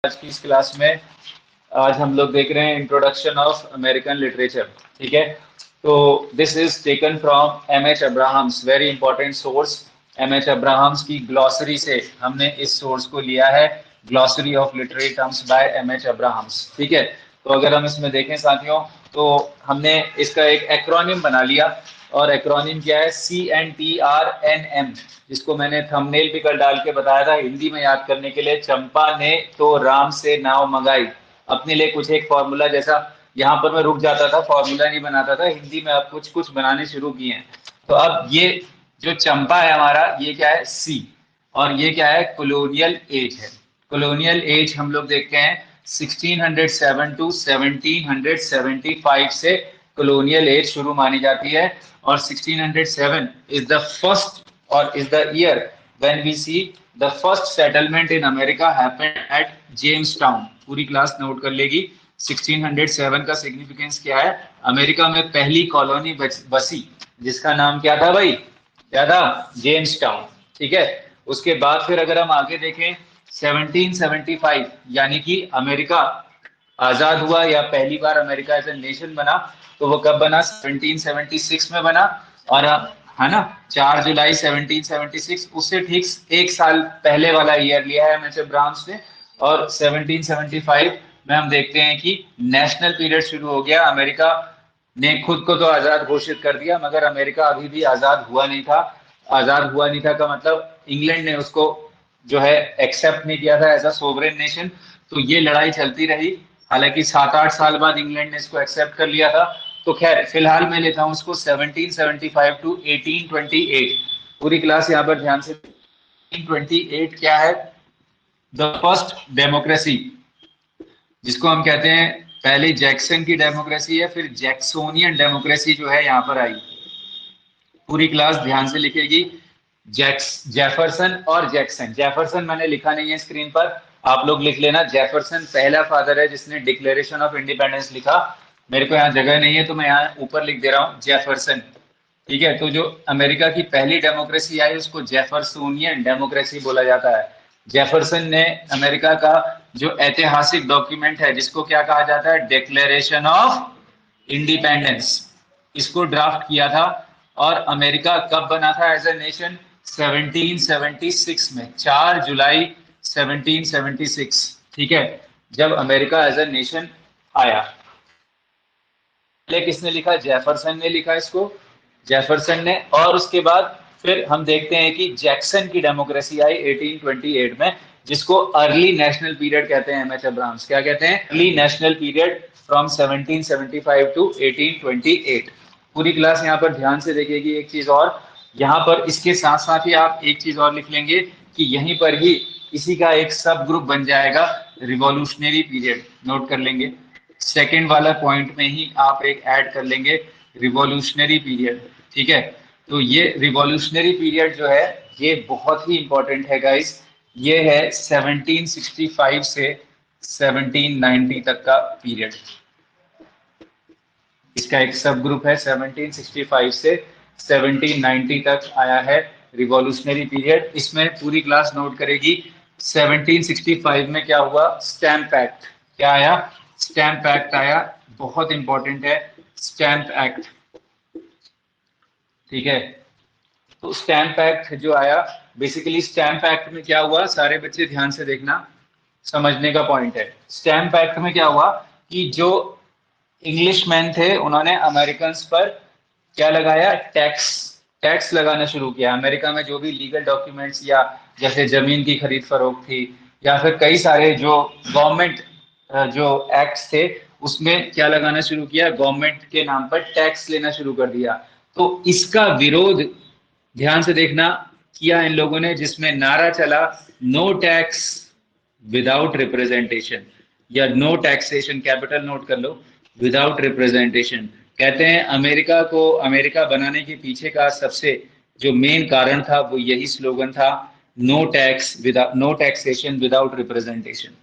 आज की इस क्लास में आज हम लोग देख रहे हैं इंट्रोडक्शन ऑफ अमेरिकन लिटरेचर। ठीक है, तो this is taken from M H Abrahams, very important source. M H Abrahams की ग्लॉसरी से हमने इस सोर्स को लिया है, glossary of literary terms by M H Abrahams. ठीक है, तो अगर हम इसमें देखें साथियों, तो हमने इसका एक एक्रोनिम बना लिया, और एक्रोनिम क्या है? CNTRNM, जिसको मैंने थंबनेल भी कल डाल के बताया था हिंदी में याद करने के लिए। चंपा ने तो राम से नाव मंगाई, अपने लिए कुछ एक फॉर्मूला जैसा। यहाँ पर मैं रुक जाता था, फॉर्मूला नहीं बनाता था, हिंदी में अब कुछ कुछ बनाने शुरू किए हैं। तो अब ये जो चंपा है हमारा, ये क्या है? सी। और ये क्या है? कॉलोनियल एज है। कॉलोनियल एज हम लोग देखते हैं 1607 टू 1775 से कॉलोनियल एज शुरू मानी जाती है। और 1607 इज द फर्स्ट और is the year when we see the first settlement in America happened at Jamestown. पूरी क्लास नोट कर लेगी। 1607 का सिग्निफिकेंस क्या है? अमेरिका में पहली कॉलोनी बसी, जिसका नाम क्या था भाई? क्या था? James town. ठीक है, उसके बाद फिर अगर हम आगे देखें 1775, यानी कि अमेरिका आजाद हुआ या पहली बार अमेरिका एज ए नेशन बना, तो वो कब बना? 1776 में बना। और है ना, 4 जुलाई 1776, उससे ठीक एक साल पहले वाला ईयर लिया है एम.एच. अब्राहम्स ने। और 1775 में हम देखते हैं कि नेशनल पीरियड शुरू हो गया। अमेरिका ने खुद को तो आजाद घोषित कर दिया, मगर अमेरिका अभी भी आजाद हुआ नहीं था। आजाद हुआ नहीं था का मतलब इंग्लैंड ने उसको जो है एक्सेप्ट नहीं किया था एज अ सोवरेन नेशन। तो ये लड़ाई चलती रही, हालांकि 7-8 साल बाद इंग्लैंड ने इसको एक्सेप्ट कर लिया था। तो खैर फिलहाल मैं लेता हूं इसको 1775 टू 1828। पूरी क्लास यहाँ पर ध्यान से। 1828 क्या है? द फर्स्ट डेमोक्रेसी, जिसको हम कहते हैं, पहले जैक्सन की डेमोक्रेसी है, फिर जैक्सोनियन डेमोक्रेसी जो है यहाँ पर आई। पूरी क्लास ध्यान से लिखेगी। जेफरसन और जैक्सन। जेफरसन मैंने लिखा नहीं है स्क्रीन पर, आप लोग लिख लेना। जेफरसन पहला फादर है जिसने डिक्लेरेशन ऑफ इंडिपेंडेंस लिखा। मेरे को यहाँ जगह नहीं है तो मैं यहाँ ऊपर लिख दे रहा हूँ, जेफरसन। ठीक है, तो जो अमेरिका की पहली डेमोक्रेसी आई उसको जेफरसोनियन डेमोक्रेसी बोला जाता है। जेफरसन ने अमेरिका का जो ऐतिहासिक डॉक्यूमेंट है, जिसको क्या कहा जाता है? डिक्लेरेशन ऑफ इंडिपेंडेंस, इसको ड्राफ्ट किया था। और अमेरिका कब बना था एज ए नेशन? 1776 में, 4 जुलाई 1776। ठीक है, जब अमेरिका एज ए नेशन आया। पहले किसने लिखा? जेफरसन ने लिखा इसको, जेफरसन ने। और उसके बाद फिर हम देखते हैं कि जैक्सन की डेमोक्रेसी आई 1828 में, जिसको अर्ली नेशनल पीरियड कहते हैं एम.एच. अब्राहम्स। क्या कहते हैं? Early national period from 1775 to 1828। पूरी क्लास यहाँ पर ध्यान से देखेगी। एक चीज और यहाँ पर, इसके साथ साथ ही आप एक चीज और लिख लेंगे कि यहीं पर ही इसी का एक सब ग्रुप बन जाएगा, रिवॉल्यूशनरी पीरियड। नोट कर लेंगे, सेकेंड वाला पॉइंट में ही आप एक ऐड कर लेंगे, रिवॉल्यूशनरी पीरियड। ठीक है, तो ये रिवॉल्यूशनरी पीरियड जो है ये बहुत ही इंपॉर्टेंट है गाइस। ये है 1765 से 1790 तक का पीरियड। इसका एक सब ग्रुप है, 1765 से 1790 तक आया है रिवॉल्यूशनरी पीरियड। इसमें पूरी क्लास नोट करेगी। 1765 में क्या हुआ? Stamp act. क्या आया? स्टैम्प एक्ट आया, बहुत इंपॉर्टेंट है स्टैम्प एक्ट। ठीक है, तो स्टैम्प एक्ट जो आया, बेसिकली स्टैम्प एक्ट में क्या हुआ, सारे बच्चे ध्यान से देखना, समझने का पॉइंट है। स्टैम्प एक्ट में क्या हुआ कि जो इंग्लिशमैन थे उन्होंने अमेरिकन पर क्या लगाया? टैक्स। टैक्स लगाना शुरू किया। अमेरिका में जो भी लीगल डॉक्यूमेंट्स या जैसे जमीन की खरीद फरोख्त थी, या फिर कई सारे जो गवर्नमेंट जो एक्ट्स थे, उसमें क्या लगाना शुरू किया? गवर्नमेंट के नाम पर टैक्स लेना शुरू कर दिया। तो इसका विरोध ध्यान से देखना किया इन लोगों ने, जिसमें नारा चला नो टैक्स विदाउट रिप्रेजेंटेशन, या नो टैक्सेशन, कैपिटल नोट कर लो, विदाउट रिप्रेजेंटेशन। कहते हैं अमेरिका को अमेरिका बनाने के पीछे का सबसे जो मेन कारण था वो यही स्लोगन था, no tax without, no taxation without representation.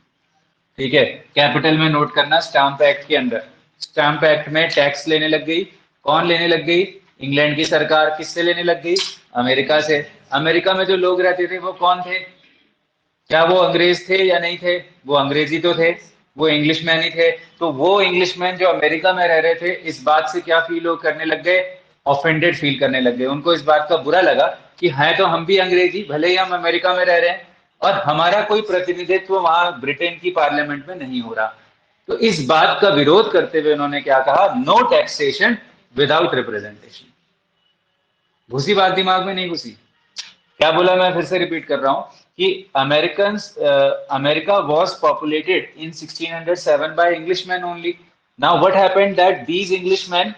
ठीक है, कैपिटल में नोट करना। स्टैम्प एक्ट के अंदर, स्टैम्प एक्ट में टैक्स लेने लग गई। कौन लेने लग गई? इंग्लैंड की सरकार। किससे लेने लग गई? अमेरिका से। अमेरिका में जो लोग रहते थे वो कौन थे? क्या वो अंग्रेज थे या नहीं थे? वो अंग्रेजी तो थे, वो इंग्लिशमैन ही थे। तो वो इंग्लिशमैन जो अमेरिका में रह रहे थे, इस बात से क्या फील करने लग गए? ऑफेंडेड फील करने लग गए। उनको इस बात का बुरा लगा कि हैं तो हम भी अंग्रेजी, भले ही हम अमेरिका में रह रहे हैं, और हमारा कोई प्रतिनिधित्व वहां ब्रिटेन की पार्लियामेंट में नहीं हो रहा। तो इस बात का विरोध करते हुए उन्होंने क्या कहा? No taxation without representation. घुसी बात दिमाग में? नहीं घुसी? क्या बोला? मैं फिर से रिपीट कर रहा हूं कि America was populated in 1607 by Englishmen only. Now what happened that these Englishmen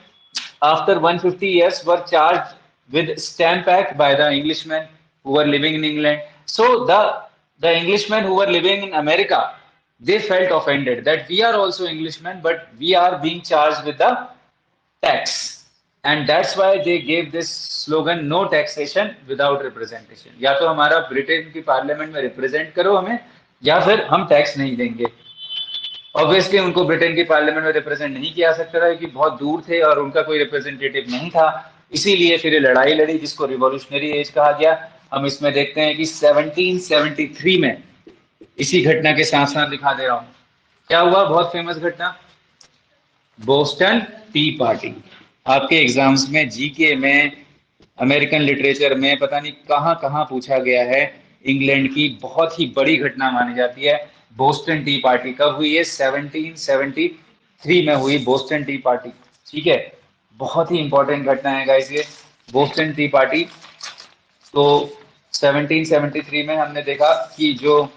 after 150 years were charged with Stamp Act by the Englishmen who were living in England. So the Englishmen who were living in America, they felt offended that we are also Englishmen, but we are being charged with the tax, and that's why they gave this slogan no taxation without representation. या तो हमारा Britain की parliament में represent करो हमें, या फिर हम टैक्स नहीं देंगे। ऑब्वियसली उनको ब्रिटेन की पार्लियामेंट में रिप्रेजेंट नहीं किया जा सकता था, क्योंकि बहुत दूर थे और उनका कोई रिप्रेजेंटेटिव नहीं था। इसीलिए फिर ये लड़ाई लड़ी, जिसको रिवॉल्यूशनरी एज कहा गया। हम इसमें देखते हैं कि 1773 में, इसी घटना के साथ साथ दिखा दे रहा हूं क्या हुआ, बहुत फेमस घटना, बोस्टन टी पार्टी। आपके एग्जाम्स में, जीके में, अमेरिकन लिटरेचर में, पता नहीं कहां कहां पूछा गया है। इंग्लैंड की बहुत ही बड़ी घटना मानी जाती है बोस्टन टी पार्टी। कब हुई है? 1773 में हुई बोस्टन टी पार्टी। ठीक है, बहुत ही इंपॉर्टेंट घटना है गाइस ये, बोस्टन टी पार्टी। तो 1773 में हमने देखा कि जो,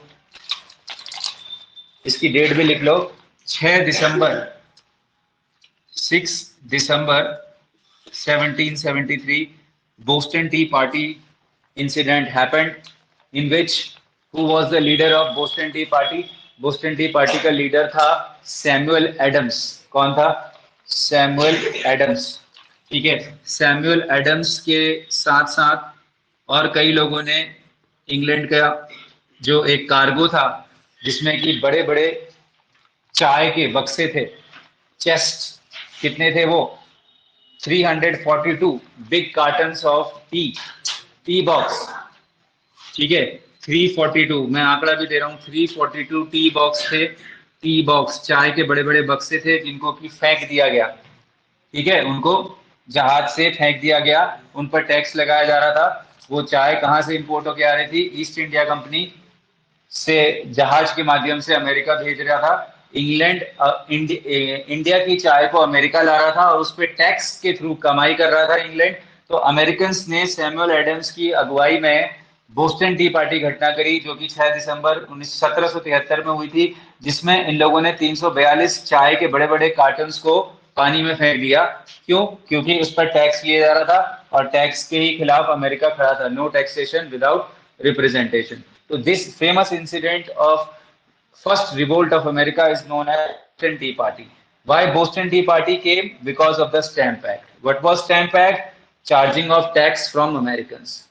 इसकी डेट भी लिख लो, 6 दिसंबर 6 December 1773, Boston Tea Party incident happened, in which who was the leader of Boston Tea Party? Boston Tea Party का लीडर था सैमुअल एडम्स। कौन था? Samuel Adams. ठीक है, सैमुअल एडम्स के साथ साथ और कई लोगों ने, इंग्लैंड का जो एक कार्गो था जिसमें कि बड़े बड़े चाय के बक्से थे, चेस्ट, कितने थे वो? 342 big cottons of T box. ठीक है, 342, मैं आंकड़ा भी दे रहा हूँ, 342 टी बॉक्स थे। टी बॉक्स, चाय के बड़े बड़े बक्से थे जिनको कि फेंक दिया गया। ठीक है, उनको जहाज से फेंक दिया गया, उन पर टैक्स लगाया जा रहा था। वो चाय कहाँ से इंपोर्ट होके आ रही थी? ईस्ट इंडिया कंपनी से जहाज के माध्यम से अमेरिका भेज रहा था। इंग्लैंड इंडिया की चाय को अमेरिका ला रहा था और उस पर टैक्स के थ्रू कमाई कर रहा था इंग्लैंड। तो अमेरिकन ने सैमुअल एडम्स की अगुवाई में बोस्टन टी पार्टी घटना करी, जो कि 6 दिसंबर 1773 में हुई थी, जिसमें इन लोगों ने 342 चाय के बड़े बड़े कार्टन्स को पानी में फेंक दिया। क्यों? क्योंकि उस पर टैक्स लिया जा रहा था और टैक्स के ही खिलाफ अमेरिका खड़ा था। No taxation without representation. So this famous incident of first revolt of America is known as Boston Tea Party. Why Boston Tea Party came? Because of the Stamp Act. What was Stamp Act? Charging of tax from Americans.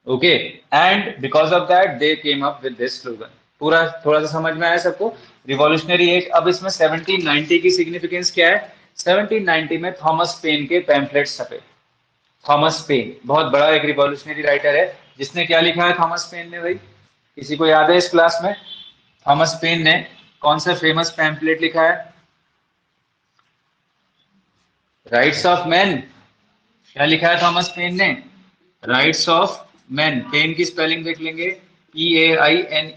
Okay, and because of that they came up with this slogan. पूरा थोड़ा सा समझ में आया सबको? Revolutionary age. अब इसमें 1790 की सिग्निफिकेंस क्या है? 1790 में थॉमस पेन के पैम्फलेट्स छपे। थॉमस पेन बहुत बड़ा एक रिवॉल्यूशनरी राइटर है। जिसने क्या लिखा है थॉमस पेन ने भाई? किसी को याद है इस क्लास में? थॉमस पेन ने कौन सा फेमस पैम्फलेट लिखा है? Rights of man. क्या लिखा है थॉमस पेन ने? Rights of man. पेन की स्पेलिंग देख लेंगे, PAINE।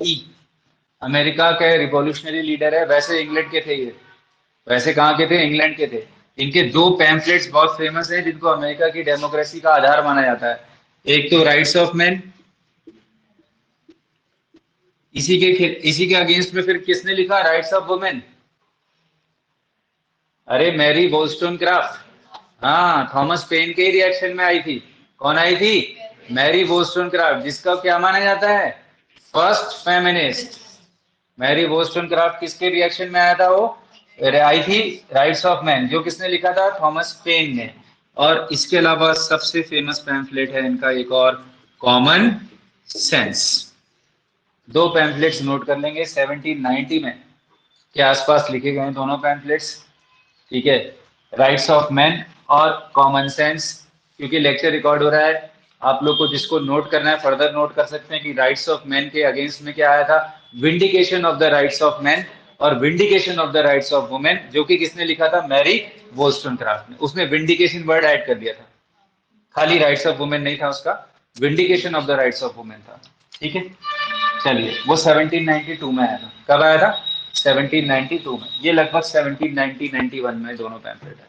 अमेरिका के रिवॉल्यूशनरी लीडर है। वैसे इंग्लैंड के थे ये, वैसे कहाँ के थे? इंग्लैंड के थे। इनके दो पैम्फलेट्स बहुत फेमस हैं जिनको अमेरिका की डेमोक्रेसी का आधार माना जाता है। एक तो राइट्स ऑफ मैन, इसी के अगेंस्ट में फिर किसने लिखा? Rights of women. अरे मैरी वोllस्टोनक्राफ्ट। हाँ, थॉमस पेन के ही रिएक्शन में आई थी। कौन आई थी? मैरी वोllस्टोनक्राफ्ट, जिसका क्या माना जाता है? First feminist. मैरी वोllस्टोनक्राफ्ट किसके रिएक्शन में आया था? वो आई थी राइट्स ऑफ मैन, जो किसने लिखा था? थॉमस पेन ने। और इसके अलावा सबसे फेमस पैम्फलेट है इनका एक और, कॉमन सेंस। दो पैम्फलेट्स नोट कर लेंगे, 1790 में के आसपास लिखे गए दोनों पैम्फलेट्स। ठीक है, राइट्स ऑफ मैन और कॉमन सेंस। क्योंकि लेक्चर रिकॉर्ड हो रहा है आप लोग को जिसको नोट करना है फर्दर नोट कर सकते हैं कि राइट्स ऑफ मैन के अगेंस्ट में क्या आया था, vindication of the rights of man और vindication of the rights of women, जो कि किसने लिखा था, मैरी वोllstonecraft ने। उसने विंडिकेशन वर्ड ऐड कर दिया था, खाली राइट्स ऑफ वुमेन नहीं था उसका, vindication of the rights of women था। ठीक है, चलिए वो 1792 में आया था। कब आया था, 1792 में। ये लगभग 1790-91 में दोनों पैम्फलेट है।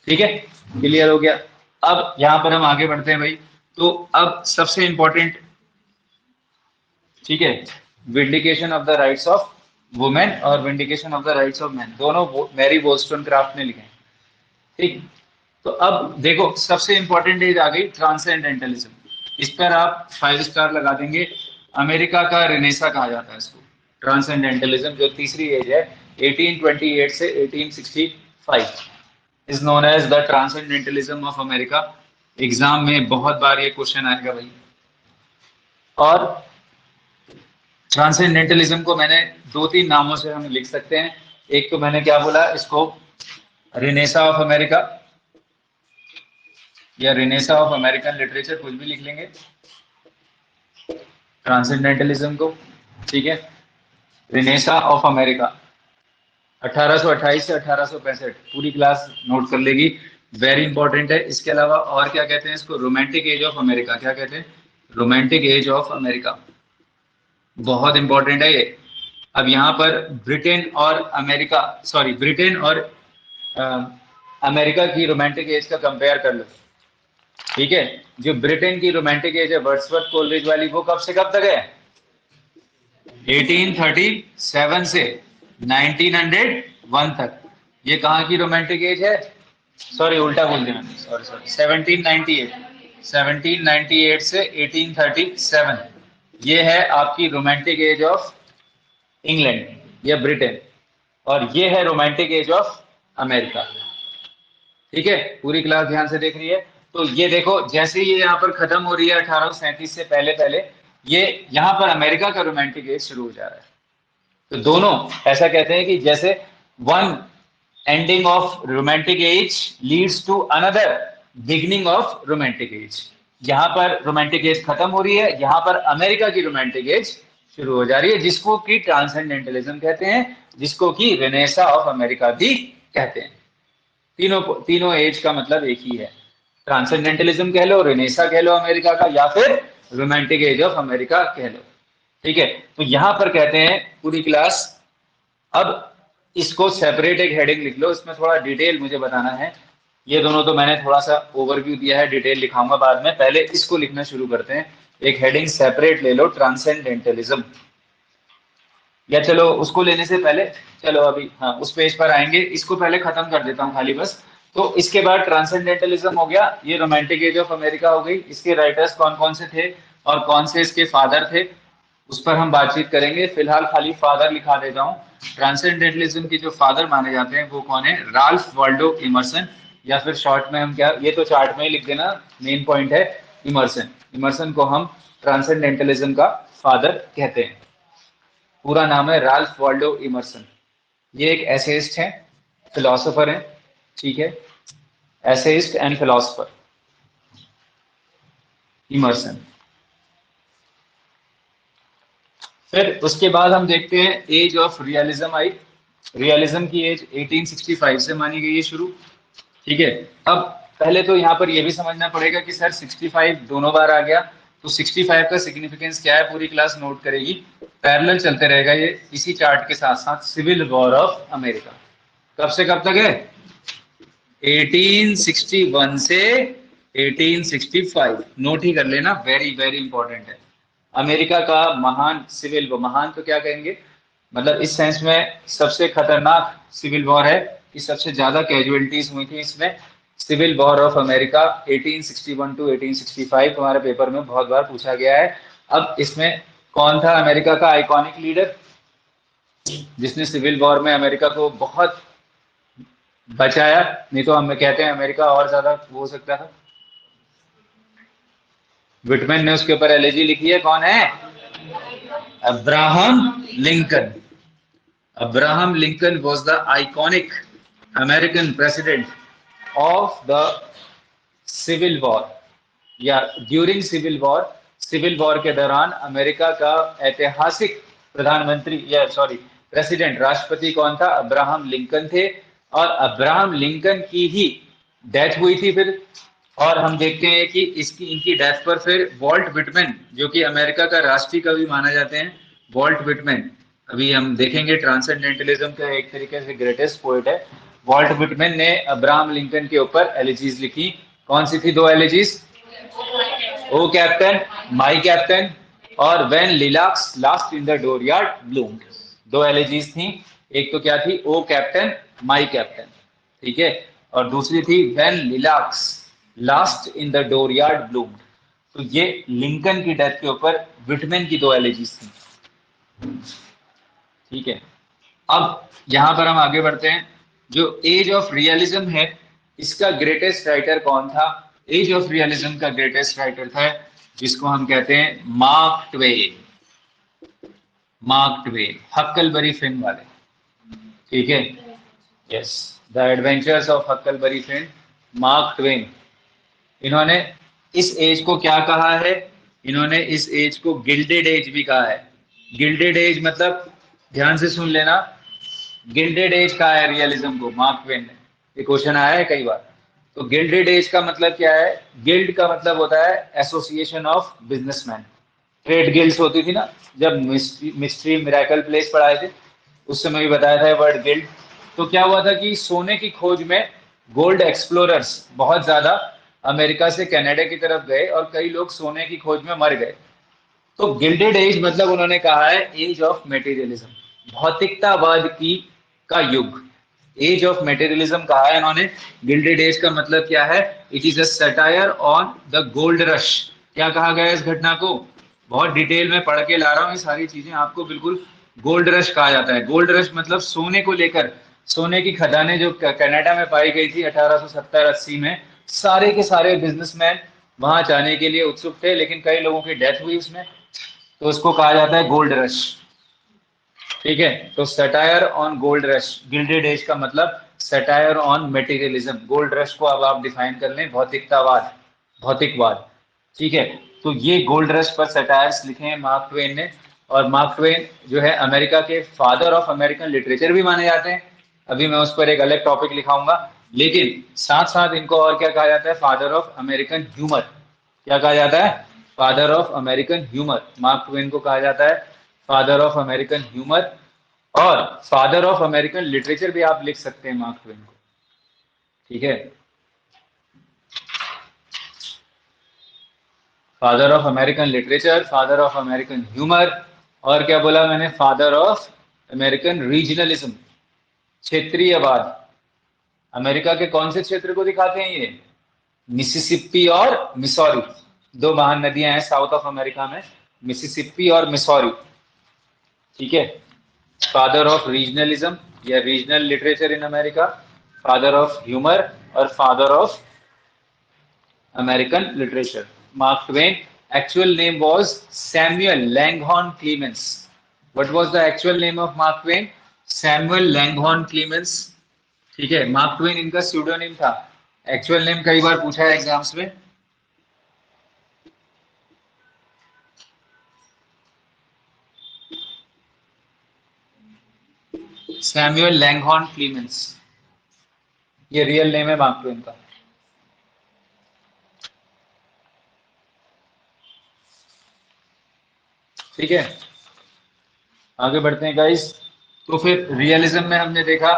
ठीक है, क्लियर हो गया। अब यहां पर हम आगे बढ़ते हैं भाई। तो अब सबसे इंपॉर्टेंट, ठीक है, vindication of the rights of women और vindication of the rights of man, दोनों मैरी वोllstonecraft ने लिखे हैं। ठीक, तो अब देखो सबसे इंपॉर्टेंट एज आ गई ट्रांसेंडेंटलिज्म। इस पर आप 5 स्टार लगा देंगे। अमेरिका का रिनेसा कहा जाता है इसको, ट्रांसेंडेंटलिज्म जो तीसरी एज है 1828 से 1865 is known as the transcendentalism of America. Exam में बहुत बार ये क्वेश्चन आएगा भाई। और ट्रांसेंडेंटलिज्म को मैंने 2-3 नामों से हम लिख सकते हैं। एक तो मैंने क्या बोला, इसको रिनेसा ऑफ अमेरिका या रिनेसा ऑफ अमेरिकन लिटरेचर, कुछ भी लिख लेंगे ट्रांसेंडेंटलिज्म को। ठीक है, रिनेसा ऑफ अमेरिका 1828 से 1865, पूरी क्लास नोट कर लेगी, वेरी इंपॉर्टेंट है। इसके अलावा और क्या कहते हैं इसको, रोमांटिक एज ऑफ अमेरिका। क्या कहते हैं, रोमांटिक एज ऑफ अमेरिका, बहुत इंपॉर्टेंट है ये। अब यहाँ पर ब्रिटेन और अमेरिका, सॉरी ब्रिटेन और अमेरिका की रोमांटिक एज का कंपेयर कर लो। ठीक है, जो ब्रिटेन की रोमांटिक एज है वर्ड्सवर्थ कोलरिज वाली, वो कब से कब तक है, 1837 से 1901 तक। ये कहाँ की रोमांटिक एज है, सॉरी उल्टा बोल दिया मैंने, सॉरी सॉरी, 1798 से 1837 ये है आपकी रोमांटिक एज ऑफ इंग्लैंड या ब्रिटेन, और ये है रोमांटिक एज ऑफ अमेरिका। ठीक है, पूरी क्लास ध्यान से देख रही है। तो ये देखो जैसे ये यहाँ पर खत्म हो रही है 1837 से पहले पहले, ये यहाँ पर अमेरिका का रोमांटिक एज शुरू हो जा रहा है। तो दोनों ऐसा कहते हैं कि जैसे one ending of romantic age leads to another beginning of romantic age. यहाँ पर रोमांटिक एज खत्म हो रही है, यहाँ पर अमेरिका की रोमांटिक एज शुरू हो जा रही है, जिसको कि ट्रांसेंडेंटलिज्म कहते हैं, जिसको कि रेनेसा ऑफ अमेरिका भी कहते हैं। तीनों एज का मतलब एक ही है, ट्रांसेंडेंटलिज्म कह लो, रेनेसा कह लो अमेरिका का, या फिर रोमांटिक एज ऑफ अमेरिका कह लो। ठीक है, तो यहां पर कहते हैं पूरी क्लास, अब इसको सेपरेट एक हेडिंग लिख लो, इसमें थोड़ा डिटेल मुझे बताना है। ये दोनों तो मैंने थोड़ा सा ओवरव्यू दिया है, डिटेल लिखाऊंगा बाद में, पहले इसको लिखना शुरू करते हैं। एक हेडिंग सेपरेट ले लो, ट्रांसेंडेंटलिज्म, या चलो उसको लेने से पहले, चलो अभी हाँ उस पेज पर आएंगे, इसको पहले खत्म कर देता हूँ खाली बस। तो इसके बाद ट्रांसेंडेंटलिज्म हो गया, ये रोमांटिक एज ऑफ अमेरिका हो गई, इसके राइटर्स कौन कौन से थे और कौन से इसके फादर थे उस पर हम बातचीत करेंगे। फिलहाल खाली फादर लिखा देता हूँ। ट्रांसेंडेंटलिज्म के जो फादर माने जाते हैं वो कौन है, राल्फ वाल्डो इमर्सन, या फिर शॉर्ट में हम क्या, ये तो चार्ट में ही लिख देना, मेन पॉइंट है इमर्सन। इमर्सन को हम ट्रांसेंडेंटलिज्म का फादर कहते हैं। पूरा नाम है राल्फ वाल्डो इमर्सन। ये एक एसेइस्ट है, फिलोसोफर है। ठीक है, एसेइस्ट एंड फिलोसोफर इमर्सन। फिर उसके बाद हम देखते हैं एज ऑफ रियलिज्म आई। रियलिज्म की एज 1865 से मानी गई है शुरू। ठीक है, अब पहले तो यहाँ पर यह भी समझना पड़ेगा कि सर 65 दोनों बार आ गया, तो 65 का सिग्निफिकेंस क्या है, पूरी क्लास नोट करेगी, पैरेलल चलते रहेगा ये इसी चार्ट के साथ साथ। सिविल वॉर ऑफ अमेरिका कब से कब तक है, 1861 से 1865, नोट ही कर लेना, वेरी वेरी इंपॉर्टेंट है। अमेरिका का महान सिविल वॉर, महान तो क्या कहेंगे, मतलब इस सेंस में सबसे खतरनाक सिविल वॉर है कि सबसे ज्यादा कैजुअलिटीज हुई थी इसमें। Civil war of America 1861 to 1865 हमारे पेपर में बहुत बार पूछा गया है। अब इसमें कौन था अमेरिका का आइकॉनिक लीडर जिसने सिविल वॉर में अमेरिका को बहुत बचाया, नहीं तो हम कहते हैं अमेरिका और ज्यादा हो सकता था। विटमैन ने उसके ऊपर एलेजी लिखी है, कौन है, Abraham Lincoln. Abraham Lincoln was the iconic American president of the Civil War. या ड्यूरिंग सिविल वॉर के दौरान अमेरिका का ऐतिहासिक प्रधानमंत्री या सॉरी प्रेसिडेंट राष्ट्रपति कौन था? अब्राहम लिंकन थे। और अब्राहम लिंकन की ही डेथ हुई थी फिर। और हम देखते हैं कि इसकी इनकी डेथ पर फिर वॉल्ट विटमैन, जो कि अमेरिका का राष्ट्रीय कवि माना जाते हैं, वॉल्ट विटमैन, अभी हम देखेंगे ट्रांसेंडेंटलिज्म का एक तरीके से ग्रेटेस्ट पोएट है, वॉल्ट विटमैन ने अब्राहम लिंकन के ऊपर एलिजीज लिखी। कौन सी थी दो elegies? O captain, my captain, और when lilacs last in the dooryard bloomed. दो एलिजीज थी, एक तो क्या थी? ओ कैप्टन, माई कैप्टन, ठीक है, और दूसरी थी when lilacs last in the dooryard bloomed. तो ये लिंकन की डेथ के ऊपर विटमैन की दो एलिजीज थी, ठीक है। अब यहां पर हम आगे बढ़ते हैं। जो एज ऑफ रियलिज्म है, इसका ग्रेटेस्ट राइटर कौन था? एज ऑफ रियलिज्म का ग्रेटेस्ट राइटर था जिसको हम कहते हैं Mark Twain. Mark Twain, Huckleberry Finn वाले, ठीक है, yes, the adventures of Huckleberry Finn, Mark Twain. इन्होंने इस एज को क्या कहा है? इन्होंने इस एज को गिल्डेड एज भी कहा है। गिल्डेड एज मतलब, ध्यान से सुन लेना, गिल्डेड एज कहा है रियलिज्म को मार्क ट्वेन ने। ये क्वेश्चन आया है कई बार। तो गिल्डेड एज का मतलब क्या है? गिल्ड का मतलब होता है association of businessman. Trade guilds होती थी ना, जब मिस्ट्री मिराकल प्लेस पढ़ाए थे उस समय भी बताया था वर्ड गिल्ड। तो क्या हुआ था कि सोने की खोज में गोल्ड एक्सप्लोरर्स बहुत ज्यादा अमेरिका से कनाडा की तरफ गए और कई लोग सोने की खोज में मर गए। तो गिल्डेड एज मतलब उन्होंने कहा है एज ऑफ मेटीरियलिज्म, भौतिकतावाद की का युग। एज ऑफ मेटीरियलिज्म कहा है इन्होंने। गिल्डेड एज का मतलब क्या है? It is a satire on the gold rush. क्या कहा गया इस घटना को? बहुत डिटेल में पढ़ के ला रहा हूँ ये सारी चीजें आपको, बिल्कुल। गोल्ड रश कहा जाता है। गोल्ड रश मतलब सोने को लेकर, सोने की खदानें जो कनाडा में पाई गई थी 1870-80 में, सारे के सारे बिजनेसमैन वहां जाने के लिए उत्सुक थे, लेकिन कई लोगों की डेथ हुई उसमें, तो उसको कहा जाता है गोल्ड रश, ठीक है। तो satire on gold rush, gilded age का मतलब satire on materialism. Gold rush को अब आप डिफाइन कर लें भौतिकतावाद, भौतिकवाद, ठीक है। तो ये गोल्ड रश पर सटायर्स लिखे हैं मार्क ट्वेन ने। और मार्क ट्वेन जो है अमेरिका के फादर ऑफ अमेरिकन लिटरेचर भी माने जाते हैं। अभी मैं उस पर एक अलग टॉपिक लिखाऊंगा, लेकिन साथ साथ इनको और क्या कहा जाता है? Father of American humour. क्या कहा जाता है? Father of American humour. Mark Twain को कहा जाता है फादर ऑफ अमेरिकन ह्यूमर। और फादर ऑफ अमेरिकन लिटरेचर भी आप लिख सकते हैं मार्क ट्वेन को, ठीक है। Father of American literature, father of American humour, और क्या बोला मैंने? फादर ऑफ अमेरिकन रीजनलिज्म, क्षेत्रीयवाद। अमेरिका के कौन से क्षेत्र को दिखाते हैं ये? मिसिसिपी और मिसौरी, दो महान नदियां हैं साउथ ऑफ अमेरिका में, मिसिसिपी और मिसौरी, ठीक है। फादर ऑफ रीजनलिज्म या regional literature in America, father of humour, और father of American literature. Mark Twain actual name was Samuel Langhorne Clemens. What was the actual name of Mark Twain? Samuel Langhorne Clemens, ठीक है। Mark Twain इनका pseudonym था। Actual name कई बार पूछा है exams में। Samuel Langhorne Clemens, ये real name है मार्क ट्वेन का, ठीक है। आगे बढ़ते हैं गाइस। तो फिर रियलिज्म में हमने देखा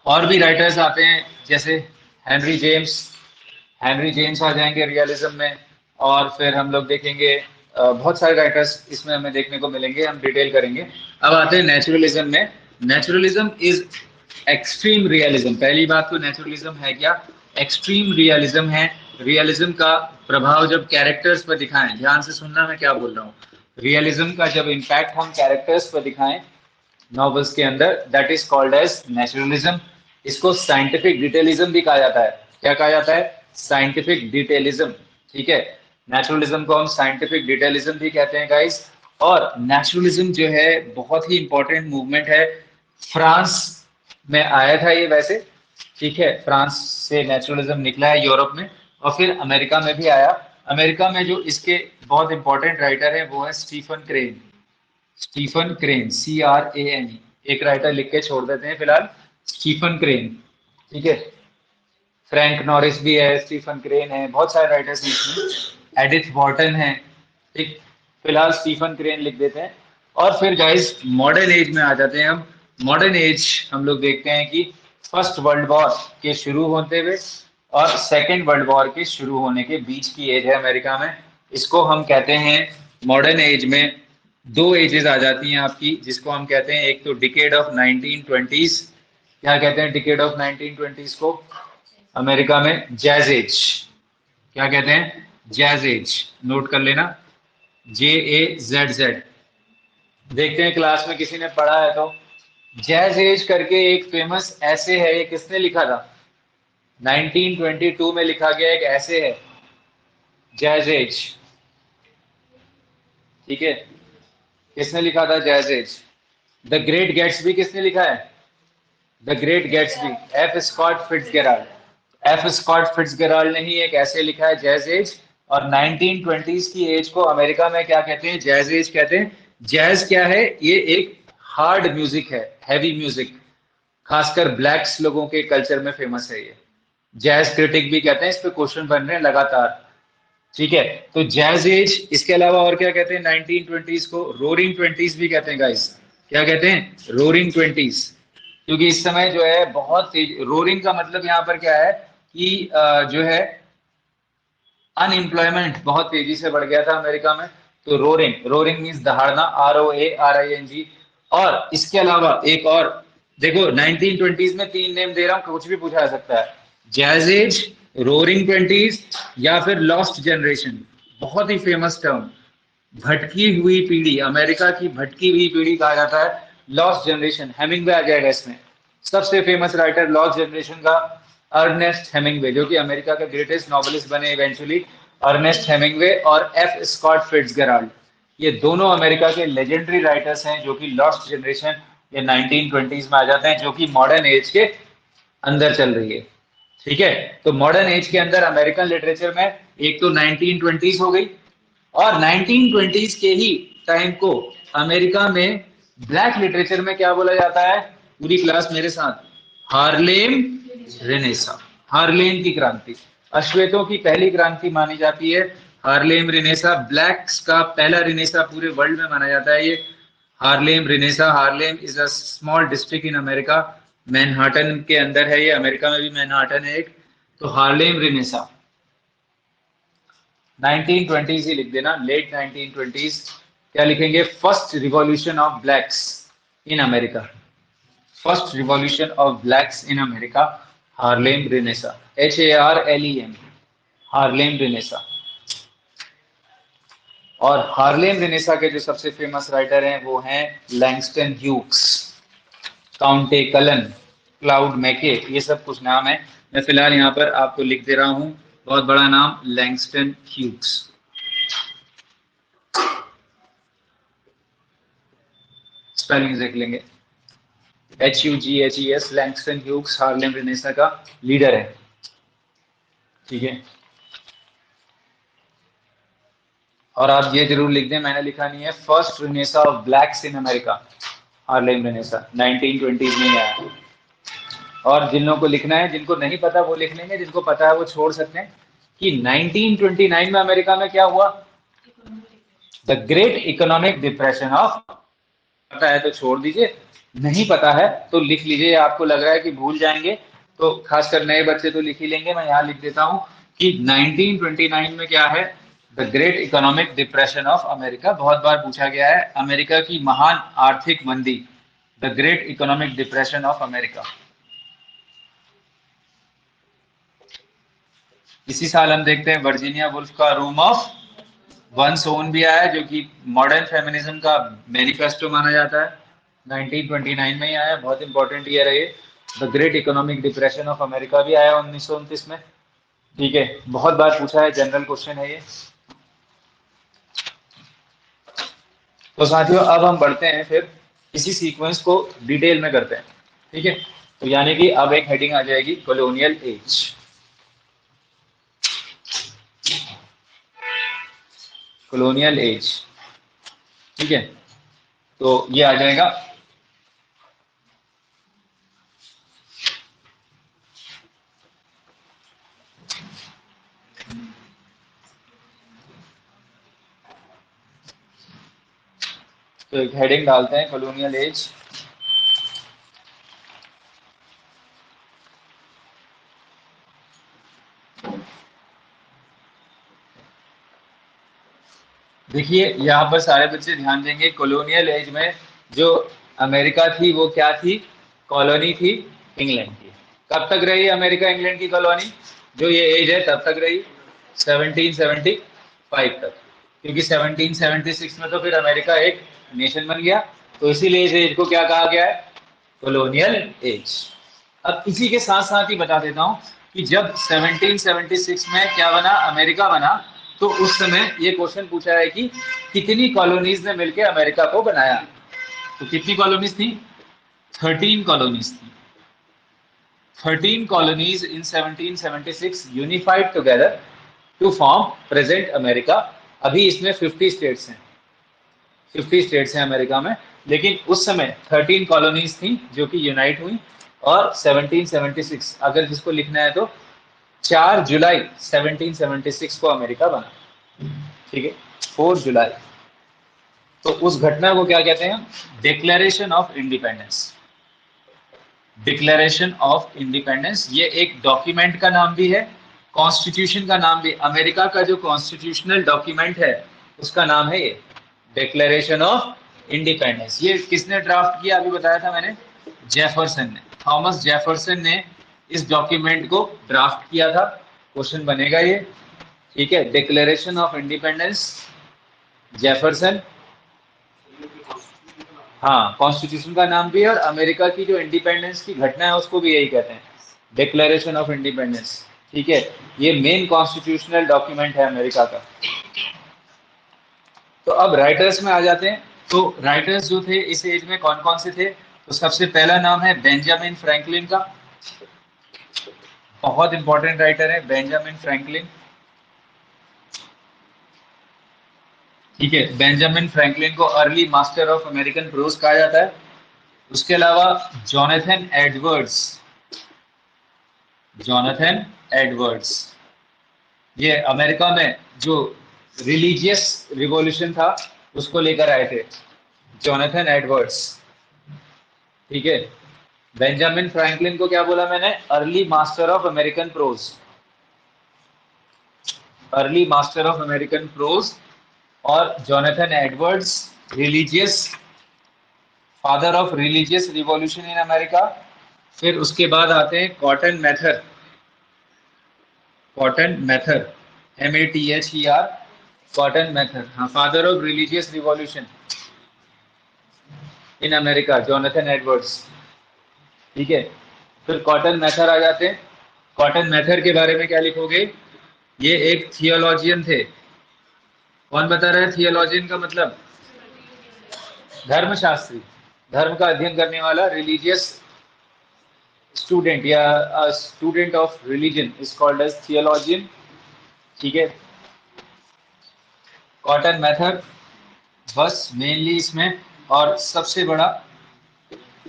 और भी राइटर्स आते हैं, जैसे हेनरी जेम्स। हेनरी जेम्स आ जाएंगे रियलिज्म में। और फिर हम लोग देखेंगे बहुत सारे राइटर्स इसमें हमें देखने को मिलेंगे, हम डिटेल करेंगे। अब आते हैं नेचुरलिज्म में। Naturalism is extreme realism. पहली बात तो नेचुरलिज्म है क्या? एक्सट्रीम रियलिज्म है। रियलिज्म का प्रभाव जब कैरेक्टर्स पर दिखाएं, ध्यान से सुनना मैं क्या बोल रहा हूँ, रियलिज्म का जब इम्पैक्ट हम कैरेक्टर्स पर दिखाएं नॉवेल्स के अंदर, that is called as naturalism. इसको साइंटिफिक डिटेलिज्म भी कहा जाता है। क्या कहा जाता है? साइंटिफिक डिटेलिज्म, ठीक है। नेचुरलिज्म को हम साइंटिफिक डिटेलिज्म भी कहते हैं गाइस। और नेचुरलिज्म जो है बहुत ही इंपॉर्टेंट मूवमेंट है। फ्रांस में आया था ये वैसे, ठीक है, फ्रांस से नेचुरलिज्म निकला है यूरोप में, और फिर अमेरिका में भी आया। अमेरिका में जो इसके बहुत इंपॉर्टेंट राइटर है वो है Stephen Crane. Stephen Crane, CRANE। एक राइटर लिख के छोड़ देते हैं फिलहाल, स्टीफन क्रेन। ठीक है, फ्रैंक नॉरिस भी है, स्टीफन क्रेन है, बहुत सारे राइटर्स हैं इसमें, एडिथ वॉर्टन है। ठीक, फिलहाल स्टीफन क्रेन लिख देते हैं। और फिर गाइस मॉडर्न एज में आ जाते हैं हम। मॉडर्न एज हम लोग देखते हैं कि फर्स्ट वर्ल्ड वॉर के शुरू होते हुए और सेकेंड वर्ल्ड वॉर के शुरू होने के बीच की एज है अमेरिका में। इसको हम कहते हैं मॉडर्न एज में दो एजेस आ जाती हैं आपकी, जिसको हम कहते हैं एक तो डिकेड ऑफ 1920s। क्या कहते हैं डिकेड ऑफ 1920s को अमेरिका में? Jazz age. क्या कहते हैं? Jazz as. नोट कर लेना, JAZZ। देखते हैं क्लास में किसी ने पढ़ा है तो। जैज एज करके एक फेमस ऐसे है, ये किसने लिखा था? 1922 में लिखा गया एक ऐसे है, जैज एज। ठीक है, किसने लिखा था jazz age? The great Gatsby किसने लिखा है? The great Gatsby, F Scott Fitzgerald. F Scott Fitzgerald ने ही एक ऐसे लिखा है जैज एज। और 1920s की एज को अमेरिका में क्या कहते हैं? जैज एज कहते हैं। जैज क्या है? ये एक हार्ड म्यूजिक है, हैवी म्यूजिक, खासकर ब्लैक्स लोगों के कल्चर में फेमस है ये। जैज क्रिटिक भी कहते हैं, इस पे क्वेश्चन बन रहे हैं लगातार। ठीक है, तो जैज एज, इसके अलावा और क्या कहते हैं 1920s को? रोरिंग ट्वेंटीज भी कहते हैं गाइस। क्या कहते हैं? Roaring twenties. क्योंकि इस समय जो है बहुत तेज, रोरिंग का मतलब यहाँ पर क्या है कि जो है अनएम्प्लॉयमेंट बहुत तेजी से बढ़ गया था अमेरिका में। तो रोरिंग, रोरिंग मीन्स दहाड़ना, ROARING। और इसके अलावा एक और देखो, 1920s में तीन नेम दे रहा हूं, कुछ भी पूछा जा सकता है। जैज एज, रोरिंग ट्वेंटीज, या फिर लॉस्ट जनरेशन। बहुत ही फेमस टर्म, भटकी हुई पीढ़ी, अमेरिका की भटकी हुई पीढ़ी कहा जाता है लॉस्ट जनरेशन। हेमिंगवे आ जाएगा इसमें। सबसे फेमस राइटर लॉस्ट जनरेशन का अर्नेस्ट हेमिंगवे, जो कि अमेरिका का ग्रेटेस्ट नॉवेलिस्ट बने इवेंचुअली, अर्नेस्ट हेमिंगवे और F स्कॉट फिट्जगेराल्ड। ये दोनों अमेरिका के लेजेंडरी राइटर्स हैं जो कि लॉस्ट जनरेशन ये 1920s में आ जाते हैं, जो कि मॉडर्न एज के अंदर चल रही है। ठीक है, तो मॉडर्न एज के अंदर अमेरिकन लिटरेचर में एक तो 1920s हो गई, और 1920s के ही टाइम को अमेरिका में ब्लैक लिटरेचर में क्या बोला जाता है? पूरी क्लास मेरे साथ, हार्लेम रेनेसा। हार्लेम की क्रांति, अश्वेतों की पहली क्रांति मानी जाती है हार्लेम रेनेसा। ब्लैक्स का पहला रेनेसा पूरे वर्ल्ड में माना जाता है ये Harlem Renaissance. Harlem is a small district in America, Manhattan के अंदर है ये, अमेरिका में भी मैनहाटन है एक। तो हार्लेम रेनेसा 1920s ही लिख देना, लेट 1920s। क्या लिखेंगे? First revolution of blacks in America. First revolution of blacks in America, Harlem renaissance, HARLEM, Harlem renaissance. और हार्लेम रेनेसा के जो सबसे फेमस राइटर हैं वो हैं Langston Hughes, Countee Cullen, Claude McKay, ये सब कुछ नाम है। मैं फिलहाल यहाँ पर आपको लिख दे रहा हूँ, बहुत बड़ा नाम, लैंगस्टन ह्यूक्स। स्पेलिंग देख लेंगे, HUGHES, लैंगस्टन ह्यूक्स हार्लेम रेनेसा का लीडर है। ठीक है, और आप ये जरूर लिख दें, मैंने लिखा नहीं है, first Renaissance of blacks in America, Harlem Renaissance 1920s में ही आया। और जिन लोगों को लिखना है, जिनको नहीं पता वो लिख लेंगे, जिनको पता है वो छोड़ सकते हैं कि 1929 में अमेरिका में क्या हुआ? The great economic depression of. पता है तो छोड़ दीजिए, नहीं पता है तो लिख लीजिए। आपको लग रहा है कि भूल जाएंगे तो खासकर नए बच्चे तो लिख ही लेंगे। मैं यहाँ लिख देता हूँ कि 1929 में क्या है? The great economic depression of America. बहुत बार पूछा गया है, अमेरिका की महान आर्थिक मंदी, the great economic depression of America. इसी साल हम देखते हैं वर्जीनिया वुल्फ का रूम ऑफ वंस ओन भी आया, जो कि मॉडर्न फेमिनिज्म का मैनिफेस्टो माना जाता है, 1929 में ही आया। बहुत इंपॉर्टेंट ईयर है ये। The great economic depression of America भी आया 1929 में। ठीक है, बहुत बार पूछा है, जनरल क्वेश्चन है ये। तो साथियों अब हम बढ़ते हैं, फिर इसी सीक्वेंस को डिटेल में करते हैं। ठीक है, तो यानी कि अब एक हेडिंग आ जाएगी, कॉलोनियल एज। कॉलोनियल एज, ठीक है, तो ये आ जाएगा। तो एक हेडिंग डालते हैं कॉलोनियल एज। देखिए यहाँ पर सारे बच्चे ध्यान देंगे, कॉलोनियल एज में जो अमेरिका थी वो क्या थी, कॉलोनी थी इंग्लैंड की। कब तक रही अमेरिका इंग्लैंड की कॉलोनी, जो ये एज है तब तक रही 1775 तक, क्योंकि 1776 में तो फिर अमेरिका एक नेशन बन गया, तो इसीलिए इस एज को क्या कहा गया है, कॉलोनियल एज। अब इसी के साथ साथ ही बता देता हूं कि जब 1776 में क्या बना, अमेरिका बना, तो उस समय ये क्वेश्चन पूछा है कि कितनी कॉलोनीज ने मिलकर अमेरिका को बनाया। तो कितनी कॉलोनीज थी, 13 कॉलोनीज थी। 13 colonies in 1776 unified together to form present America. अभी इसमें 50 स्टेट्स हैं, 50 स्टेट्स हैं अमेरिका में, लेकिन उस समय 13 कॉलोनीज थी जो कि यूनाइट हुई। और 1776 अगर जिसको लिखना है तो 4 जुलाई 1776 को अमेरिका बना, ठीक है, 4 जुलाई। तो उस घटना को क्या कहते हैं, declaration of independence. Declaration of independence ये एक डॉक्यूमेंट का नाम भी है, कॉन्स्टिट्यूशन का नाम भी। अमेरिका का जो कॉन्स्टिट्यूशनल डॉक्यूमेंट है उसका नाम है ये डिक्लेरेशन ऑफ इंडिपेंडेंस। ये किसने ड्राफ्ट किया, अभी बताया था मैंने, जेफरसन ने, थॉमस जेफरसन ने इस डॉक्यूमेंट को ड्राफ्ट किया था। क्वेश्चन बनेगा ये, ठीक है, डिक्लेरेशन ऑफ इंडिपेंडेंस, जेफरसन। हाँ, कॉन्स्टिट्यूशन का नाम भी है, और अमेरिका की जो इंडिपेंडेंस की घटना है उसको भी यही कहते हैं, डिक्लेरेशन ऑफ इंडिपेंडेंस, ठीक है। ये मेन कॉन्स्टिट्यूशनल डॉक्यूमेंट है अमेरिका का। तो अब राइटर्स में आ जाते हैं। तो राइटर्स जो थे इस एज में कौन कौन से थे, तो सबसे पहला नाम है बेंजामिन फ्रैंकलिन का, बहुत इंपॉर्टेंट राइटर है बेंजामिन फ्रैंकलिन, ठीक है। बेंजामिन फ्रैंकलिन को early master of American prose कहा जाता है। उसके अलावा जोनाथन एडवर्ड्स, जोनाथन एडवर्ड्स, ये अमेरिका में जो रिलीजियस रिवॉल्यूशन था उसको लेकर आए थे, जोनाथन एडवर्ड्स, ठीक है। बेंजामिन फ्रैंकलिन को क्या बोला मैंने, early master of American prose, early master of American prose. और Jonathan Edwards religious, father of religious revolution in America. फिर उसके बाद आते हैं Cotton Mather, Cotton Mather, MATHER, Cotton Mather, हाँ, father of religious revolution in America, Jonathan Edwards, ठीक है। फिर कॉटन मैथर आ जाते हैं। कॉटन मैथर के बारे में क्या लिखोगे, ये एक थियोलॉजियन थे। कौन बता रहा है थियोलॉजियन का मतलब, धर्मशास्त्री, धर्म का अध्ययन करने वाला, रिलीजियस स्टूडेंट या student of religion is called as theologian, ठीक है। कॉटन मैथर बस मेनली इसमें, और सबसे बड़ा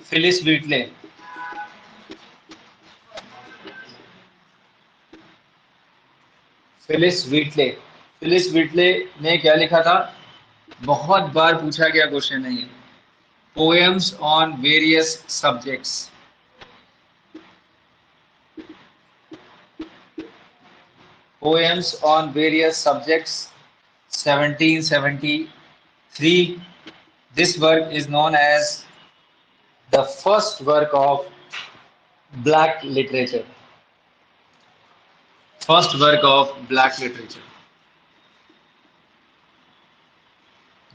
फिलिस व्हीटले, फिलिस व्हीटले। फिलिस व्हीटले ने क्या लिखा था, बहुत बार पूछा गया क्वेश्चन है ये, poems on various subjects, poems on various subjects, 1773. This work is known as the first work of black literature, first work of black literature,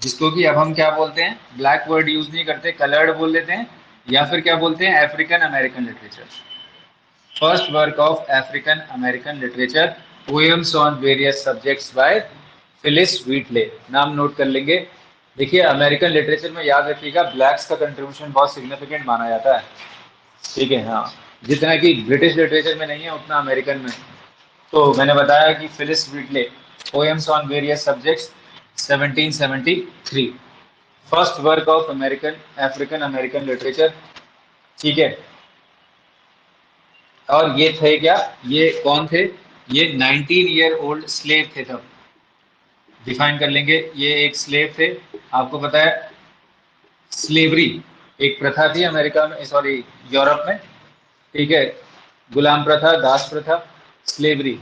जिसको कि अब हम क्या बोलते हैं, ब्लैक वर्ड यूज नहीं करते, कलर्ड बोल लेते हैं, या फिर क्या बोलते हैं, African American literature. First work of African American literature, poems on various subjects by Phillis Wheatley, नाम नोट कर लेंगे। देखिए अमेरिकन लिटरेचर में याद रखिएगा ब्लैक्स का कंट्रीब्यूशन बहुत सिग्निफिकेंट माना जाता है, ठीक है, हाँ, जितना कि ब्रिटिश लिटरेचर में नहीं है उतना अमेरिकन में। तो मैंने बताया कि Phillis Wheatley, poems on various subjects, 1773, first work of African American literature. ठीक है, और ये थे क्या, ये कौन थे, ये 19 ईयर ओल्ड स्लेव थे तब। डिफाइन कर लेंगे, ये एक स्लेव थे। आपको पता है स्लेवरी एक प्रथा थी अमेरिका में, सॉरी यूरोप में। ठीक है, गुलाम प्रथा, दास प्रथा, स्लेवरी।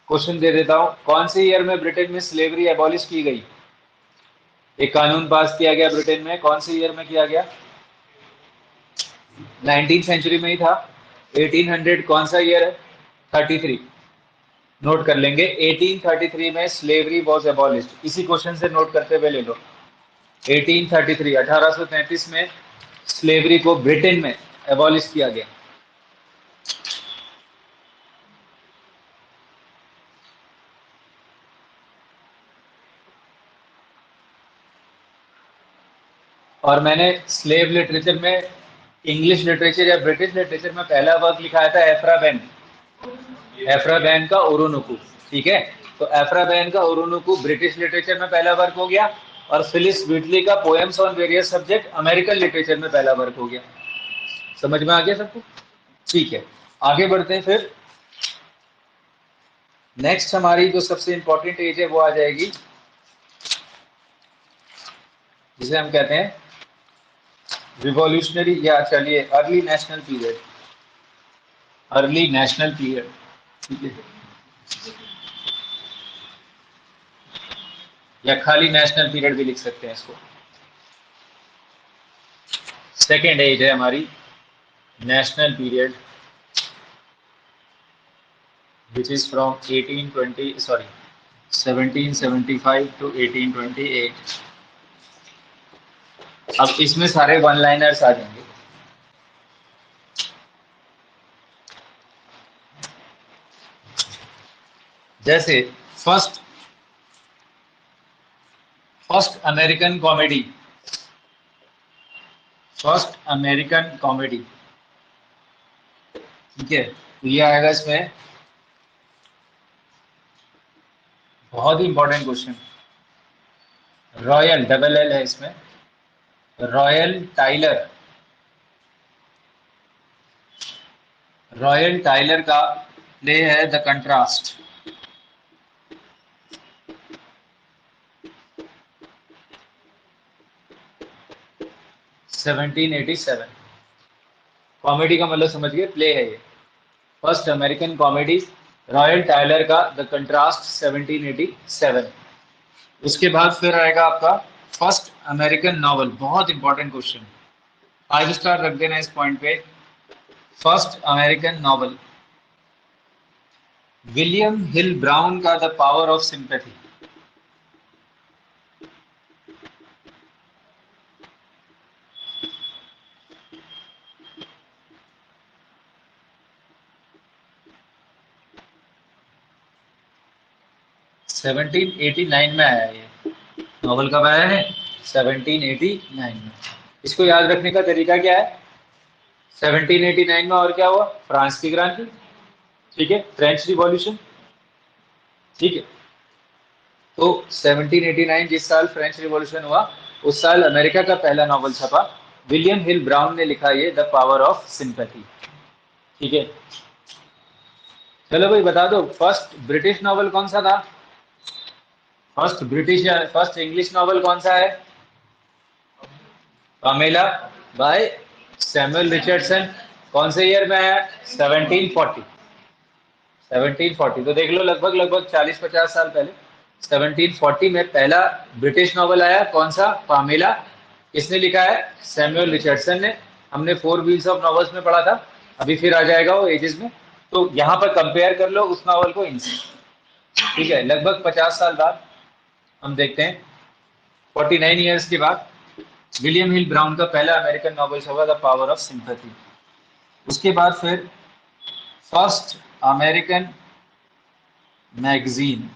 क्वेश्चन दे देता हूं, कौन से ईयर में ब्रिटेन में स्लेवरी एबॉलिश की गई? एक कानून पास किया गया ब्रिटेन में, कौन से ईयर में किया गया? 19th सेंचुरी में ही था। 1800 कौन सा ईयर है? 33। नोट कर लेंगे, 1833 में स्लेवरी वॉज एबॉलिश्ड। इसी क्वेश्चन से नोट करते हुए ले लो, 1833 1833 में स्लेवरी को ब्रिटेन में एबॉलिश किया गया। और मैंने स्लेव लिटरेचर में, इंग्लिश लिटरेचर या ब्रिटिश लिटरेचर में पहला वर्क लिखाया था एफ्राबेन, एफ्राबेन का ओरोनुकू। ठीक है, तो एफ्राबेन का ओरोनुकू ब्रिटिश लिटरेचर में पहला वर्क हो गया, और फिलिस व्हिटली का poems on various subject American literature में पहला वर्क हो गया। समझ में आ गया सबको? ठीक है, आगे बढ़ते हैं फिर। नेक्स्ट हमारी जो सबसे इंपॉर्टेंट एज है वो आ जाएगी, जिसे हम कहते हैं रिवॉल्यूशनरी, या चलिए early national period, early national period. ठीक है, या खाली नेशनल पीरियड भी लिख सकते हैं इसको। सेकेंड एज है हमारी national period, which is from 1820, sorry 1775 to 1828। अब इसमें सारे वन लाइनर्स आ जाएंगे। जैसे first first American comedy, first American comedy. ठीक है, तो ये आएगा इसमें, बहुत ही important question, Royall double L है इसमें, रॉयल टाइलर, रॉयल टाइलर का प्ले है द कंट्रास्ट। 1787। कॉमेडी का मतलब समझ गए, प्ले है ये। First American comedy Royall Tyler का द कंट्रास्ट 1787। उसके बाद फिर आएगा आपका फर्स्ट अमेरिकन नॉवल, बहुत इंपॉर्टेंट क्वेश्चन, 5 स्टार रख देना इस पॉइंट पे। फर्स्ट अमेरिकन नॉवल विलियम हिल ब्राउन का the power of sympathy. Seventeen eighty nine में आया ये नॉवल, कब आया है? 1789 में। इसको याद रखने का तरीका क्या है? 1789 में और क्या हुआ? फ्रांस की क्रांति। ठीक है, फ्रेंच रिवॉल्यूशन। ठीक है, तो 1789 जिस साल फ्रेंच रिवॉल्यूशन हुआ, उस साल अमेरिका का पहला नॉवल छपा, विलियम हिल ब्राउन ने लिखा ये द पावर ऑफ सिंपैथी। ठीक है, चलो भाई बता दो, फर्स्ट ब्रिटिश नॉवल कौन सा था? फर्स्ट ब्रिटिश या फर्स्ट इंग्लिश नॉवल कौन सा है? Pamela by Samuel Richardson. कौन से ईयर में आया? 1740। 1740, तो देख लो लगभग लगभग 40-50 साल पहले 1740 में पहला ब्रिटिश नॉवल आया। कौन सा? पामेला। किसने लिखा है? सैमुअल रिचर्डसन ने। हमने फोर व्हील्स ऑफ नॉवेल्स में पढ़ा था, अभी फिर आ जाएगा वो एजेस में। तो यहाँ पर कंपेयर कर लो उस नॉवल को इनसे। ठीक है, लगभग 50 साल बाद हम देखते हैं, 49 ईयर्स के बाद विलियम हिल ब्राउन का पहला अमेरिकन नॉवल छपा द पावर ऑफ सिंपैथी। उसके बाद फिर first American magazine,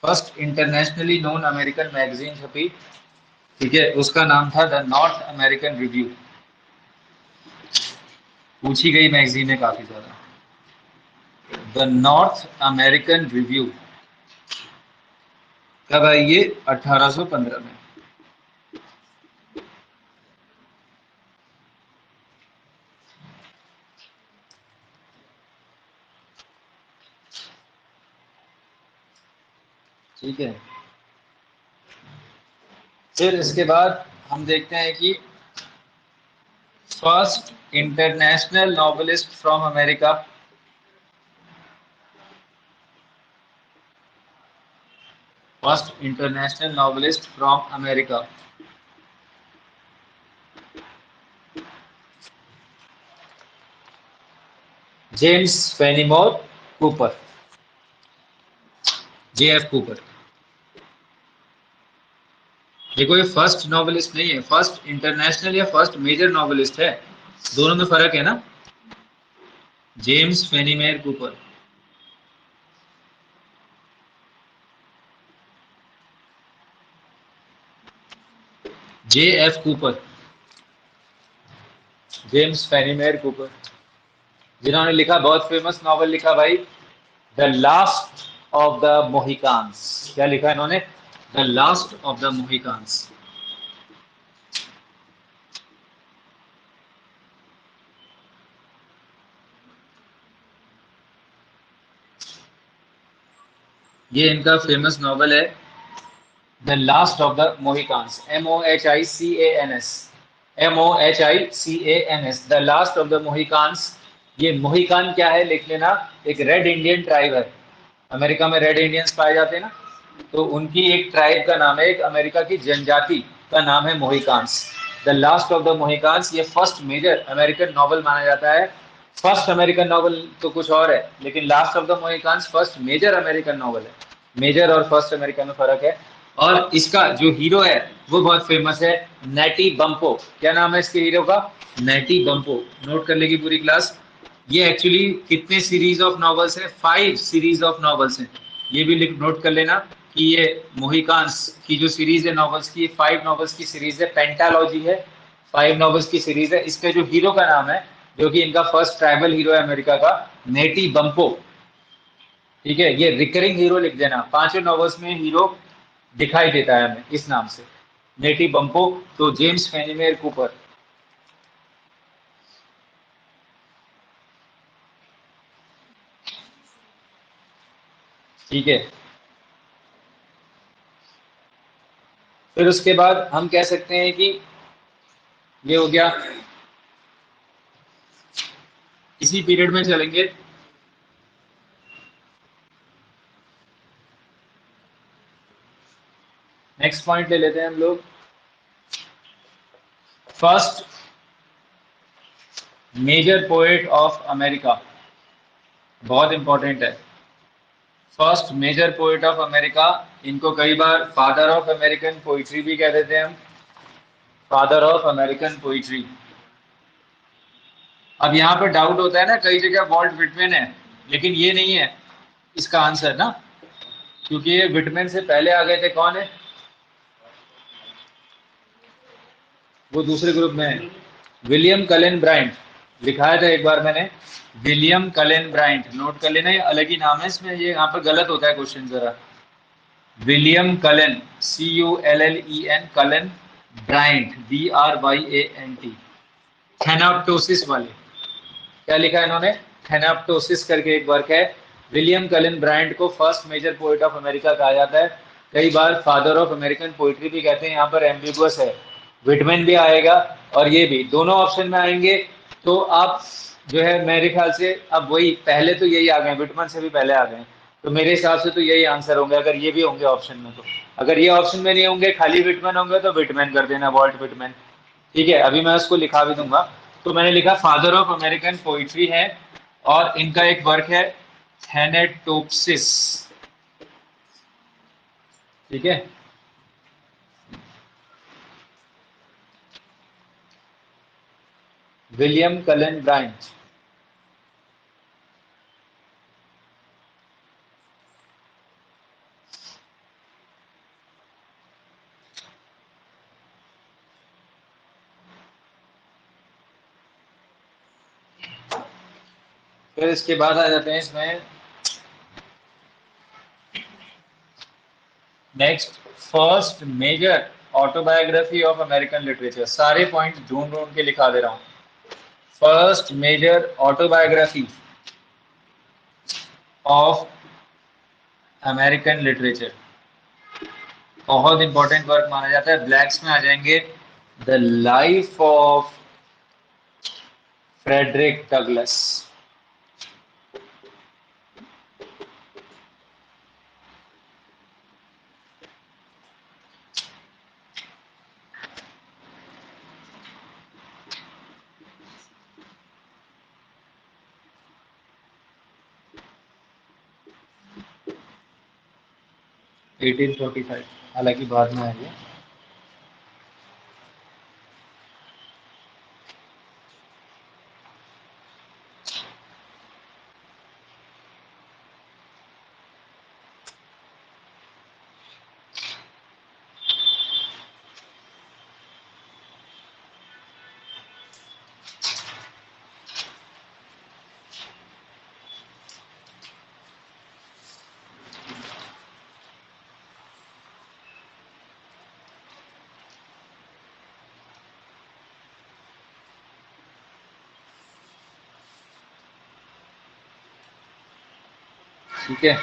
first internationally known American magazine छपी। ठीक है, उसका नाम था द नॉर्थ अमेरिकन रिव्यू। पूछी गई मैगजीन है काफी ज्यादा। द नॉर्थ अमेरिकन रिव्यू कब आई ये? 1815 में। ठीक है, फिर इसके बाद हम देखते हैं कि first international novelist from America. First international novelist from America. James Fenimore Cooper, JF Cooper. देखो, ये फर्स्ट नॉवेलिस्ट नहीं है, फर्स्ट इंटरनेशनल या फर्स्ट मेजर नॉवेलिस्ट है, दोनों में फर्क है ना। James Fenimore Cooper. JF Cooper, James Fenimore Cooper, जिन्होंने लिखा, बहुत फेमस नॉवल लिखा भाई, the last of the Mohicans. क्या लिखा इन्होंने? The last of the Mohicans. ये इनका फेमस नॉवल है, the last of the Mohicans. MOHICANS, MOHICANS, the last of the Mohicans. ये मोहिकान क्या है लिख लेना, एक रेड इंडियन ट्राइब है। अमेरिका में रेड इंडियंस पाए जाते हैं ना, तो उनकी एक ट्राइब का नाम है, एक अमेरिका की जनजाति का नाम है मोहिकान्स। The last of the Mohicans ये फर्स्ट मेजर अमेरिकन नॉवल माना जाता है। फर्स्ट अमेरिकन नॉवल तो कुछ और है, लेकिन last of the Mohicans first major American novel है। मेजर और फर्स्ट अमेरिकन में फर्क है। और इसका जो हीरो है वो बहुत फेमस है, नेटी बम्पो। क्या नाम है इसके हीरो का? नेटी बम्पो। नोट कर लेगी पूरी क्लास। ये एक्चुअली कितने सीरीज ऑफ नॉवेल्स है? 5 सीरीज ऑफ नॉवेल्स हैं। ये भी लिख नोट कर लेना कि ये मोहिकांस की जो सीरीज है नॉवेल्स की, 5 नॉवेल्स की सीरीज है, पेंटालॉजी है, 5 नॉवेल्स की सीरीज है। इसके जो हीरो का नाम है, जो कि इनका फर्स्ट ट्राइबल हीरो है अमेरिका का, नेटी बम्पो। ठीक है, ये रिकरिंग हीरो लिख देना, पांचों नॉवेल्स में हीरो दिखाई देता है हमें इस नाम से, नेटी बम्पो। तो जेम्स फेनिमेर कूपर। ठीक है, फिर उसके बाद हम कह सकते हैं कि ये हो गया। इसी पीरियड में चलेंगे। नेक्स्ट पॉइंट ले लेते हैं हम लोग, first major poet of America. बहुत इंपॉर्टेंट है, first major poet of America. इनको कई बार फादर ऑफ अमेरिकन पोइट्री भी कह देते हैं हम, फादर ऑफ अमेरिकन पोइट्री। अब यहाँ पर डाउट होता है ना, कई जगह वॉल्ट विटमैन है, लेकिन ये नहीं है इसका आंसर ना, क्योंकि ये विटमैन से पहले आ गए थे। कौन है वो? दूसरे ग्रुप में है, विलियम कलेन ब्राइंट। लिखाया था एक बार मैंने, विलियम कलेन ब्राइंट। नोट कर लेना, ये अलग ही नाम है इसमें, ये यहाँ पर गलत होता है क्वेश्चन जरा। William Cullen, CULLEN, Cullen Bryant, BRYANT। Thanatopsis वाले। क्या लिखा है इन्होंने? थैनाप्टोसिस करके एक वर्क है। विलियम कलिन ब्रायंट को first major poet of America कहा जाता है, कई बार फादर ऑफ अमेरिकन पोइट्री भी कहते हैं। यहाँ पर एम्बिगुअस है, विटमैन भी आएगा और ये भी, दोनों ऑप्शन में आएंगे। तो आप जो है मेरे ख्याल से अब वही, पहले तो यही आ गए, विटमैन से भी पहले आ गए, तो मेरे हिसाब से तो यही आंसर होंगे अगर ये भी होंगे ऑप्शन में। तो अगर ये ऑप्शन में नहीं होंगे, खाली विटमैन होंगे, तो विटमैन कर देना, वॉल्ट विटमैन। ठीक है, अभी मैं उसको लिखा भी दूंगा। तो मैंने लिखा फादर ऑफ अमेरिकन पोइट्री है, और इनका एक वर्क है थैनेटोप्सिस। ठीक है, विलियम कलन ब्राइंट। फिर इसके बाद आ जाते हैं इसमें next, first major autobiography of American literature. सारे पॉइंट ढूंढ ढूंढ के लिखा दे रहा हूँ। First major autobiography of American literature, बहुत इंपॉर्टेंट वर्क माना जाता है। ब्लैक्स में आ जाएंगे, the life of Frederick Douglass. Eighteen 45, हालांकि बाद में आएंगे। ठीक है,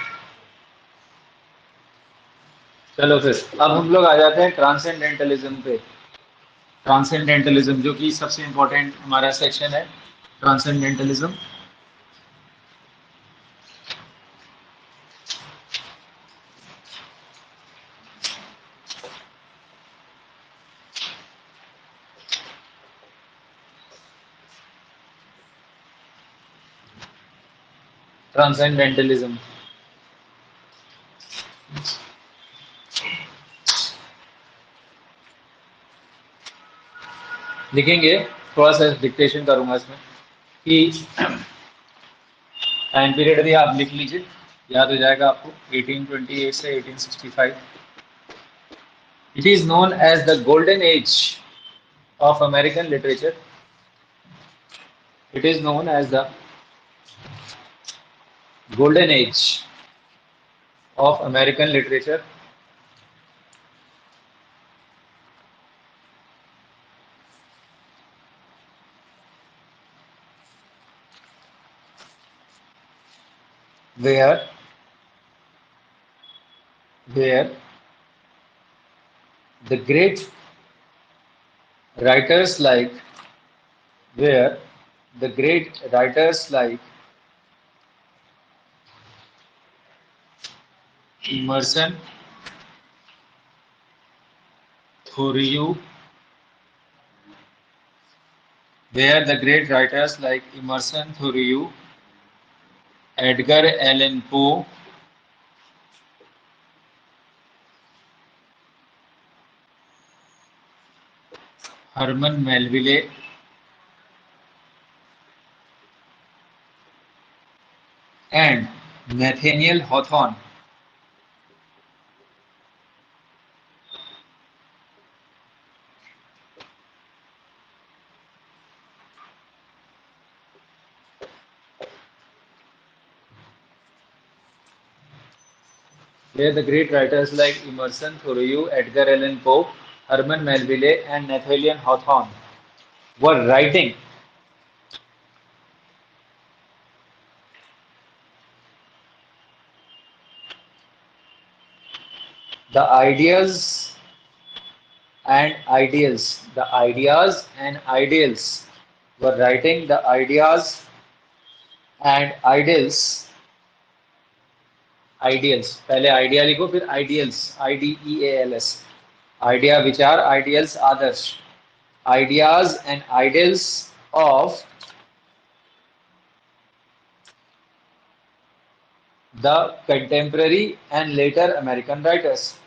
चलो फिर अब हम लोग आ जाते हैं ट्रांसेंडेंटलिज्म पे। ट्रांसेंडेंटलिज्म जो कि सबसे इंपॉर्टेंट हमारा सेक्शन है, ट्रांसेंडेंटलिज्म। ट्रांसेंडेंटलिज्म लिखेंगे, थोड़ा सा डिक्टेशन करूंगा इसमें कि टाइम पीरियड भी आप लिख लीजिए, याद हो जाएगा आपको। 1828 से 1865। It is known as the golden age of American literature. It is known as the golden age of American literature, where where the great writers like where the great writers like Emerson, Thoreau, where the great writers like Emerson, Thoreau, Edgar Allan Poe, Herman Melville, and Nathaniel Hawthorne, where the great writers like Emerson, Thoreau, Edgar Allan Poe, Herman Melville, and Nathaniel Hawthorne were writing the ideas and ideals, were writing the ideas and ideals, पहले idea लिखो फिर ideals, ideals, idea विचार, ideals Adarsh, ideas and ideals of the contemporary and later American writers,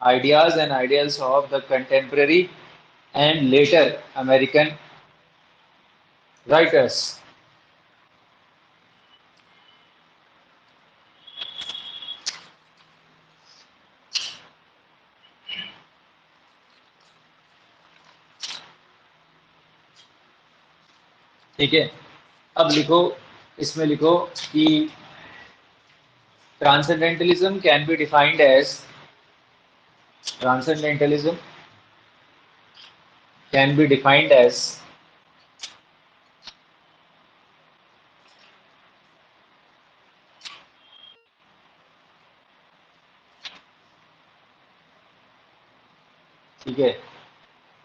ideas and ideals of the contemporary and later American writers। ठीक है, अब लिखो, इसमें लिखो कि transcendentalism can be defined as Transcendentalism can be defined as ठीक है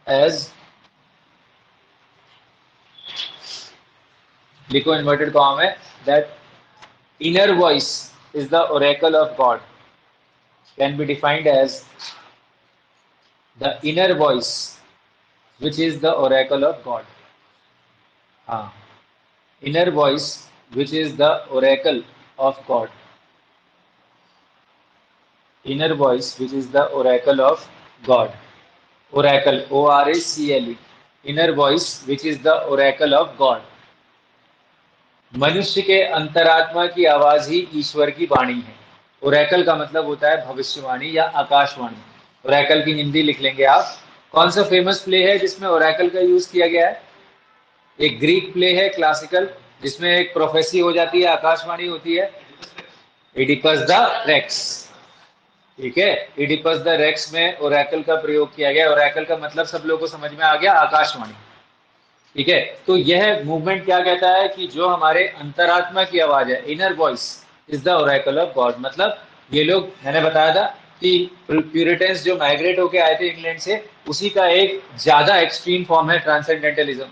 as लिखो इन्वर्टेड कॉमा में that inner voice is the oracle of God can be defined as the inner voice which is the oracle of God. हाँ inner voice which is the oracle of God. Inner voice which is the oracle of God. Oracle ORACLE. Inner voice which is the oracle of God. मनुष्य के अंतरात्मा की आवाज ही ईश्वर की वाणी है। Oracle का मतलब होता है भविष्यवाणी या आकाशवाणी। ओरेकल की हिंदी लिख लेंगे आप। कौन सा फेमस प्ले है जिसमें ओरेकल का यूज किया गया है? एक ग्रीक प्ले है क्लासिकल जिसमें एक प्रोफेसी हो जाती है, आकाशवाणी होती है, इडिपस द रेक्स। ठीक है, इडिपस द रेक्स में ओरेकल का प्रयोग किया गया। ओरेकल का मतलब सब लोगों को समझ में आ गया, आकाशवाणी। ठीक है, तो यह मूवमेंट क्या कहता है कि जो हमारे अंतरात्मा की आवाज है, inner voice is the Oracle of God. मतलब ये लोग, मैंने बताया था कि प्यूरिटन्स जो माइग्रेट होके आए थे इंग्लैंड से, उसी का एक ज्यादा एक्सट्रीम फॉर्म है ट्रांसेंडेंटलिज्म।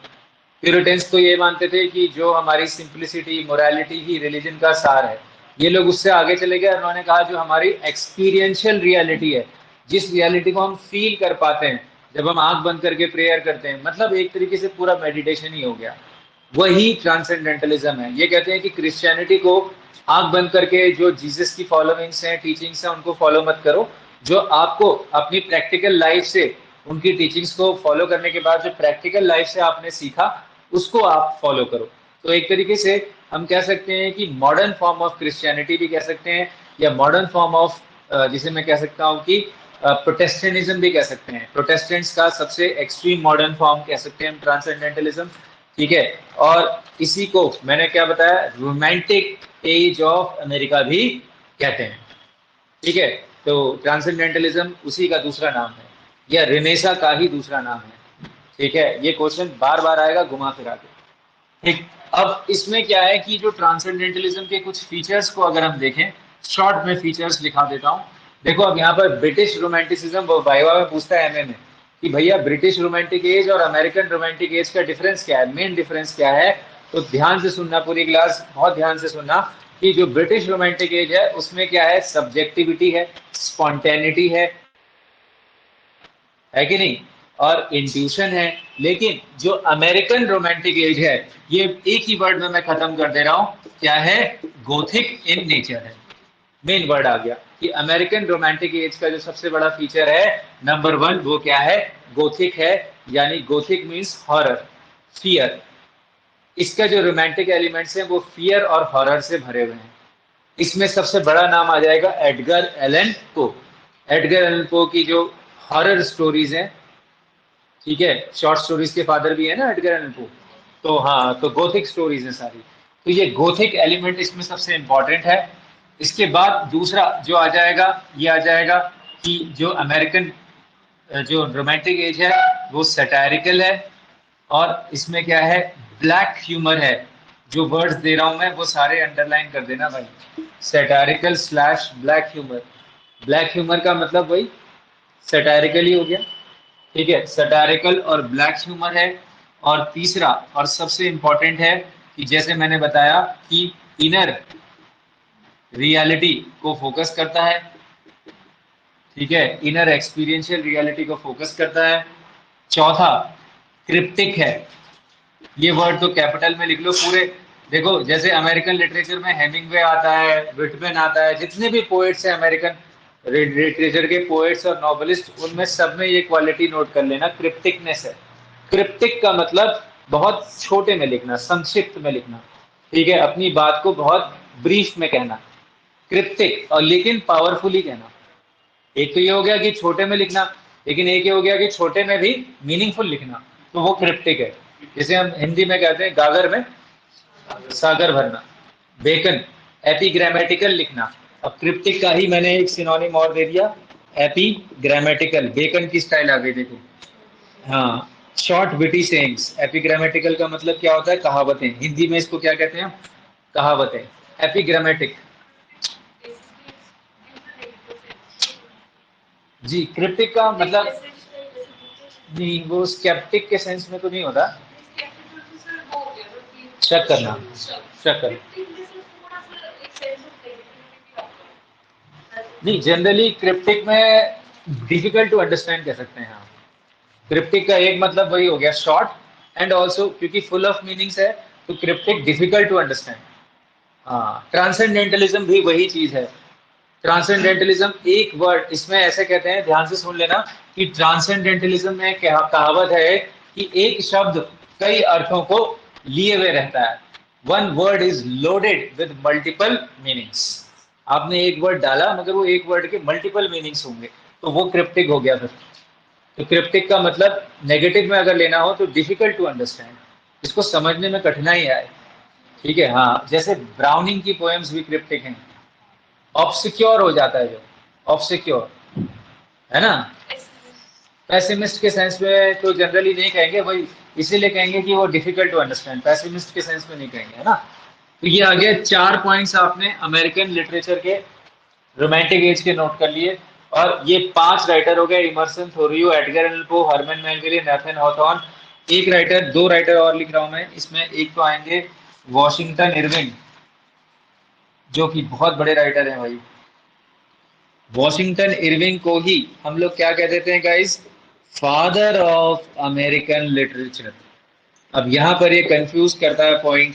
प्यूरिटन्स तो ये मानते थे कि जो हमारी सिंप्लिसिटी, मोरालिटी ही रिलीजन का सार है। ये लोग उससे आगे चले गए, उन्होंने कहा जो हमारी एक्सपीरियंशियल रियलिटी है, जिस रियलिटी को हम फील कर पाते हैं जब हम आंख बंद करके प्रेयर करते हैं, मतलब एक तरीके से पूरा मेडिटेशन ही हो गया, वही ट्रांसेंडेंटलिज्म है। ये कहते हैं कि क्रिश्चियनिटी को आंख बंद करके जो जीसस की फॉलोइंग्स हैं, टीचिंग्स हैं, उनको फॉलो मत करो। जो आपको अपनी प्रैक्टिकल लाइफ से, उनकी टीचिंग्स को फॉलो करने के बाद जो प्रैक्टिकल लाइफ से आपने सीखा, उसको आप फॉलो करो। तो एक तरीके से हम कह सकते हैं कि मॉडर्न फॉर्म ऑफ क्रिश्चियनिटी भी कह सकते हैं, या मॉडर्न फॉर्म ऑफ, जिसे मैं कह सकता हूँ कि प्रोटेस्टेंटिज्म भी कह सकते हैं। प्रोटेस्टेंट्स का सबसे एक्सट्रीम मॉडर्न फॉर्म कह सकते हैं ट्रांसेंडेंटलिज्म। ठीक है, और इसी को मैंने क्या बताया, रोमांटिक एज ऑफ अमेरिका भी कहते हैं। ठीक है, तो ट्रांसेंडेंटलिज्म उसी का दूसरा नाम है, या रेनेसा का ही दूसरा नाम है। ठीक है, ये क्वेश्चन बार बार आएगा घुमा फिरा के। ठीक, अब इसमें क्या है कि जो ट्रांसेंडेंटलिज्म के कुछ फीचर्स को अगर हम देखें, शॉर्ट में फीचर्स लिखा देता हूं। देखो, अब यहाँ पर ब्रिटिश रोमांटिसिज्म, वो वाइवा में पूछता है एमए में कि भैया ब्रिटिश रोमांटिक एज और अमेरिकन रोमांटिक एज का डिफरेंस क्या है, मेन डिफरेंस क्या है। तो ध्यान से सुनना, पूरी क्लास बहुत ध्यान से सुनना कि जो ब्रिटिश रोमांटिक एज है उसमें क्या है, सब्जेक्टिविटी है, स्पॉन्टेनिटी है कि नहीं, और इंट्यूशन है। लेकिन जो अमेरिकन रोमांटिक एज है, ये एक ही वर्ड में मैं खत्म कर दे रहा हूं, क्या है, गोथिक इन नेचर है। मेन वर्ड आ गया कि अमेरिकन रोमांटिक एज का जो सबसे बड़ा फीचर है, नंबर वन, वो क्या है, गोथिक है। यानी गोथिक मीन्स हॉरर, फियर। इसका जो रोमांटिक एलिमेंट्स हैं वो फियर और हॉरर से भरे हुए हैं। इसमें सबसे बड़ा नाम आ जाएगा एडगर एलन पो। एडगर एलन पो की जो हॉरर स्टोरीज हैं, ठीक है, शॉर्ट स्टोरीज के फादर भी है ना एडगर एलन पो, तो हाँ, तो गोथिक स्टोरीज हैं सारी। तो ये गोथिक एलिमेंट इसमें सबसे इंपॉर्टेंट है। इसके बाद दूसरा जो आ जाएगा, ये आ जाएगा कि जो अमेरिकन जो रोमांटिक एज है वो सैटारिकल है, और इसमें क्या है, ब्लैक ह्यूमर है। जो वर्ड्स दे रहा हूं मैं वो सारे अंडरलाइन कर देना भाई, satirical slash black humour. Black humour का मतलब वही सैटारिकल ही हो गया। ठीक है, सैटारिकल और ब्लैक ह्यूमर है। और तीसरा और सबसे इंपॉर्टेंट है कि जैसे मैंने बताया कि इनर रियलिटी को फोकस करता है। ठीक है, इनर एक्सपीरियंशियल रियलिटी को फोकस करता है। चौथा, क्रिप्टिक है। ये वर्ड तो कैपिटल में लिख लो पूरे। देखो, जैसे अमेरिकन लिटरेचर में हेमिंगवे आता है, विटमैन आता है, जितने भी पोएट्स हैं अमेरिकन लिटरेचर के, पोएट्स और नॉवेलिस्ट, उनमें सब में ये क्वालिटी नोट कर लेना, क्रिप्टिकनेस है। क्रिप्टिक का मतलब बहुत छोटे में लिखना, संक्षिप्त में लिखना। ठीक है, अपनी बात को बहुत ब्रीफ में कहना, क्रिप्टिक, और लेकिन पावरफुली कहना। एक तो ये हो गया कि छोटे में लिखना, लेकिन एक ये हो गया कि छोटे में भी मीनिंगफुल लिखना, तो वो क्रिप्टिक है। जिसे हम हिंदी में कहते हैं गागर में सागर भरना। बेकन, एपिग्रामेटिकल लिखना। अब क्रिप्टिक का ही मैंने एक सिनोनिम और दे दिया, एपिग्रामेटिकल, बेकन की स्टाइल आ गई देखो। हाँ, शॉर्ट विटी सेइंग्स। एपिग्रामेटिकल का मतलब क्या होता है? कहावतें। हिंदी में इसको क्या कहते हैं? कहावतें। एपिग्रामेटिक। जी, क्रिप्टिक का मतलब नहीं, वो स्केप्टिक के सेंस में तो नहीं होता। शक करना, शक करना। नहीं, जनरली क्रिप्टिक में डिफिकल्ट टू अंडरस्टैंड कह सकते हैं। हाँ, क्रिप्टिक का एक मतलब वही हो गया, शॉर्ट एंड ऑल्सो क्योंकि फुल ऑफ मीनिंग्स है, तो क्रिप्टिक डिफिकल्ट टू अंडरस्टैंड। हाँ, ट्रांसेंडेंटलिज्म भी वही चीज है। ट्रांसेंडेंटलिज्म एक वर्ड इसमें ऐसे कहते हैं, ध्यान से सुन लेना, कि ट्रांसेंडेंटलिज्म में कहावत है कि एक शब्द कई अर्थों को लिए हुए रहता है। One word is loaded with multiple meanings. आपने एक वर्ड डाला मगर वो एक वर्ड के मल्टीपल मीनिंग्स होंगे, तो वो क्रिप्टिक हो गया फिर। तो क्रिप्टिक का मतलब नेगेटिव में अगर लेना हो तो डिफिकल्ट टू अंडरस्टैंड, इसको समझने में कठिनाई आए। ठीक है, हाँ, जैसे ब्राउनिंग की पोएम्स भी क्रिप्टिक हैं। ऑब्सक्योर हो जाता है जो, ऑब्सक्योर, है ना। पैसिमिस्ट के सेंस में तो जनरली नहीं कहेंगे, वही इसीलिए कहेंगे कि वो डिफिकल्ट टू अंडरस्टैंड, पैसिमिस्ट के सेंस में नहीं कहेंगे, है ना। तो ये आ गया 4 पॉइंट्स आपने अमेरिकन लिटरेचर के रोमांटिक एज के नोट कर लिए। और ये 5 राइटर हो गए, immersion, थोरियो, Edgar Allan Poe, Herman Melville, Nathan Hawthorne. एक राइटर, 2 राइटर और लिख रहा हूं मैं इसमें, एक तो आएंगे वॉशिंगटन इरविंग, जो कि बहुत बड़े राइटर हैं भाई। वॉशिंगटन इरविंग को ही हम लोग क्या कह देते हैं guys? Father of American literature. अब यहाँ पर ये कंफ्यूज करता है पॉइंट,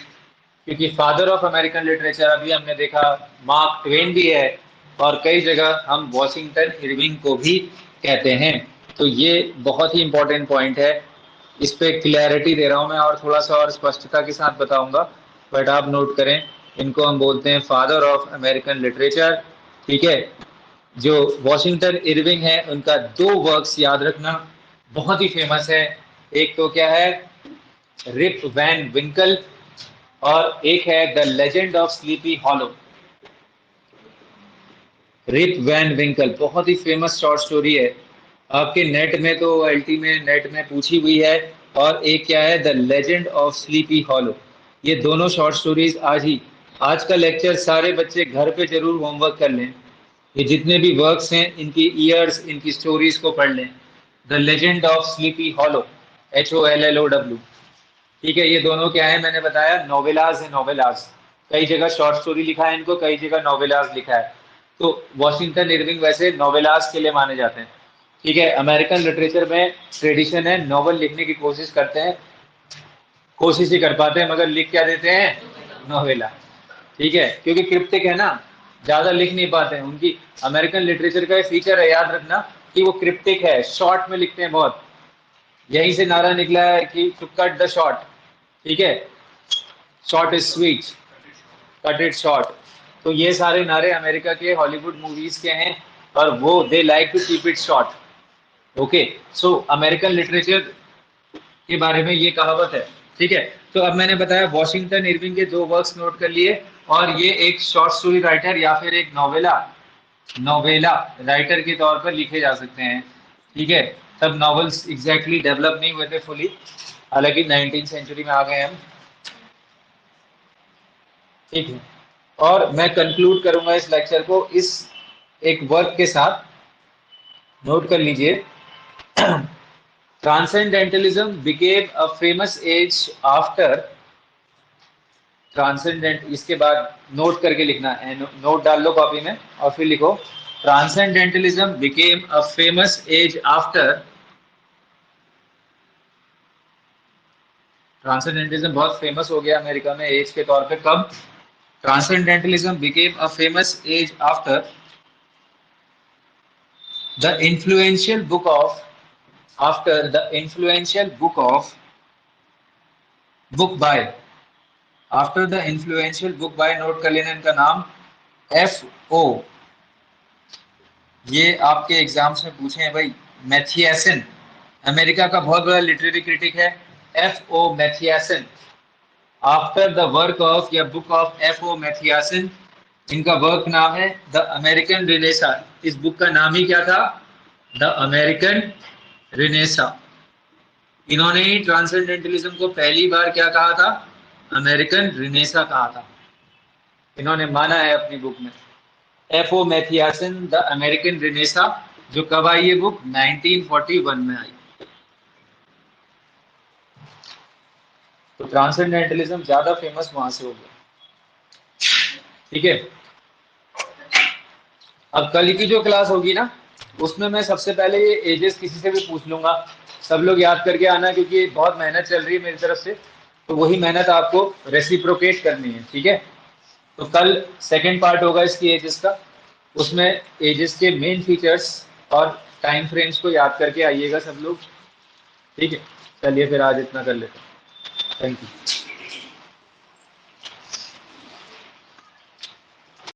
क्योंकि फादर ऑफ अमेरिकन लिटरेचर अभी हमने देखा मार्क ट्वेन भी है, और कई जगह हम वॉशिंगटन इरविंग को भी कहते हैं। तो ये बहुत ही इंपॉर्टेंट पॉइंट है, इस पे क्लैरिटी दे रहा हूं मैं, और थोड़ा सा और स्पष्टता के साथ बताऊंगा, बट आप नोट करें। इनको हम बोलते हैं फादर ऑफ अमेरिकन लिटरेचर। ठीक है, जो वॉशिंगटन इरविंग है उनका 2 वर्क्स याद रखना, बहुत ही फेमस है। एक तो क्या है, रिप वैन विंकल, और एक है the legend of Sleepy Hollow. Rip Van Winkle बहुत ही फेमस शॉर्ट स्टोरी है, आपके नेट में तो एलटी में नेट में पूछी हुई है। और एक क्या है, the legend of Sleepy hollow. ये दोनों शॉर्ट स्टोरीज आज का लेक्चर सारे बच्चे घर पे जरूर होमवर्क कर लें। ये जितने भी वर्क्स हैं इनकी ईयर्स, इनकी स्टोरीज को पढ़ लें। The legend of Sleepy hollow, HOLLOW। ठीक है, ये दोनों क्या है, मैंने बताया नोवेलाज है, नोवेलाज। कई जगह शॉर्ट स्टोरी लिखा है इनको, कई जगह नोवेलाज लिखा है। तो वॉशिंगटन इरविंग वैसे नोवेलाज के लिए माने जाते हैं। ठीक है, अमेरिकन लिटरेचर में ट्रेडिशन है नॉवल लिखने की कोशिश करते हैं, कोशिश ही कर पाते हैं, मगर लिख क्या देते हैं? नोवेला। ठीक है, क्योंकि क्रिप्टिक है ना, ज्यादा लिख नहीं पाते हैं। उनकी अमेरिकन लिटरेचर का फीचर है, याद रखना, कि वो क्रिप्टिक है, शॉर्ट में लिखते हैं बहुत। यहीं से नारा निकला है कि टू कट द शॉर्ट। ठीक है, short is sweet, cut it short. तो ये सारे नारे अमेरिका के हॉलीवुड मूवीज के हैं, और वो they like to keep it short. Okay, so American literature के बारे में ये कहावत है। ठीक है, तो अब मैंने बताया वॉशिंगटन इरविंग के 2 वर्क्स नोट कर लिए, और ये एक शॉर्ट स्टोरी राइटर या फिर एक नोवेला नोवेला राइटर के तौर पर लिखे जा सकते हैं। ठीक है, तब नॉवेल्स एग्जैक्टली डेवलप नहीं हुए थे फुली, हालांकि 19वीं सेंचुरी में आ गए हम। ठीक है, और मैं कंक्लूड करूंगा इस लेक्चर को इस एक वर्क के साथ, नोट कर लीजिए। Transcendentalism became a famous age after, transcendent इसके बाद नोट करके लिखना है, नोट डाल लो कॉपी में और फिर लिखो, transcendentalism became a famous age after. Transcendentalism बहुत फेमस हो गया अमेरिका में एज के तौर पे कब? Transcendentalism became a famous age after the influential book of after the influential book by after the influential book by, note कर लेना इनका नाम, FO। ये आपके एग्जाम्स में पूछे हैं भाई, मैथियसन, अमेरिका का बहुत बड़ा लिटरेरी क्रिटिक है, FO Matthiessen. After the work of या बुक ऑफ FO मैथियसन, इनका वर्क नाम है द अमेरिकन रिनेसा। इस बुक का नाम ही क्या था? The American renaissance. इन्होंने ही ट्रांसेंडेंटलिज्म को पहली बार क्या कहा था? अमेरिकन रिनेसा कहा था। इन्होंने माना है अपनी बुक में। F O Matthiessen the American renaissance. जो कब आई ये बुक? 1941 में आई। तो ट्रांसेंडेंटलिज्म ज्यादा फेमस वहां से हो गया। ठीक है, अब कल की जो क्लास होगी ना, उसमें मैं सबसे पहले ये एजेस किसी से भी पूछ लूंगा। सब लोग याद करके आना, क्योंकि बहुत मेहनत चल रही है मेरी तरफ से, तो वही मेहनत आपको रेसिप्रोकेट करनी है। ठीक है, तो कल सेकंड पार्ट होगा इसकी एजेस का। उसमें एजेस के मेन फीचर्स और टाइम फ्रेम्स को याद करके आइएगा सब लोग। ठीक है, चलिए फिर आज इतना कर लेते हैं। Thank you.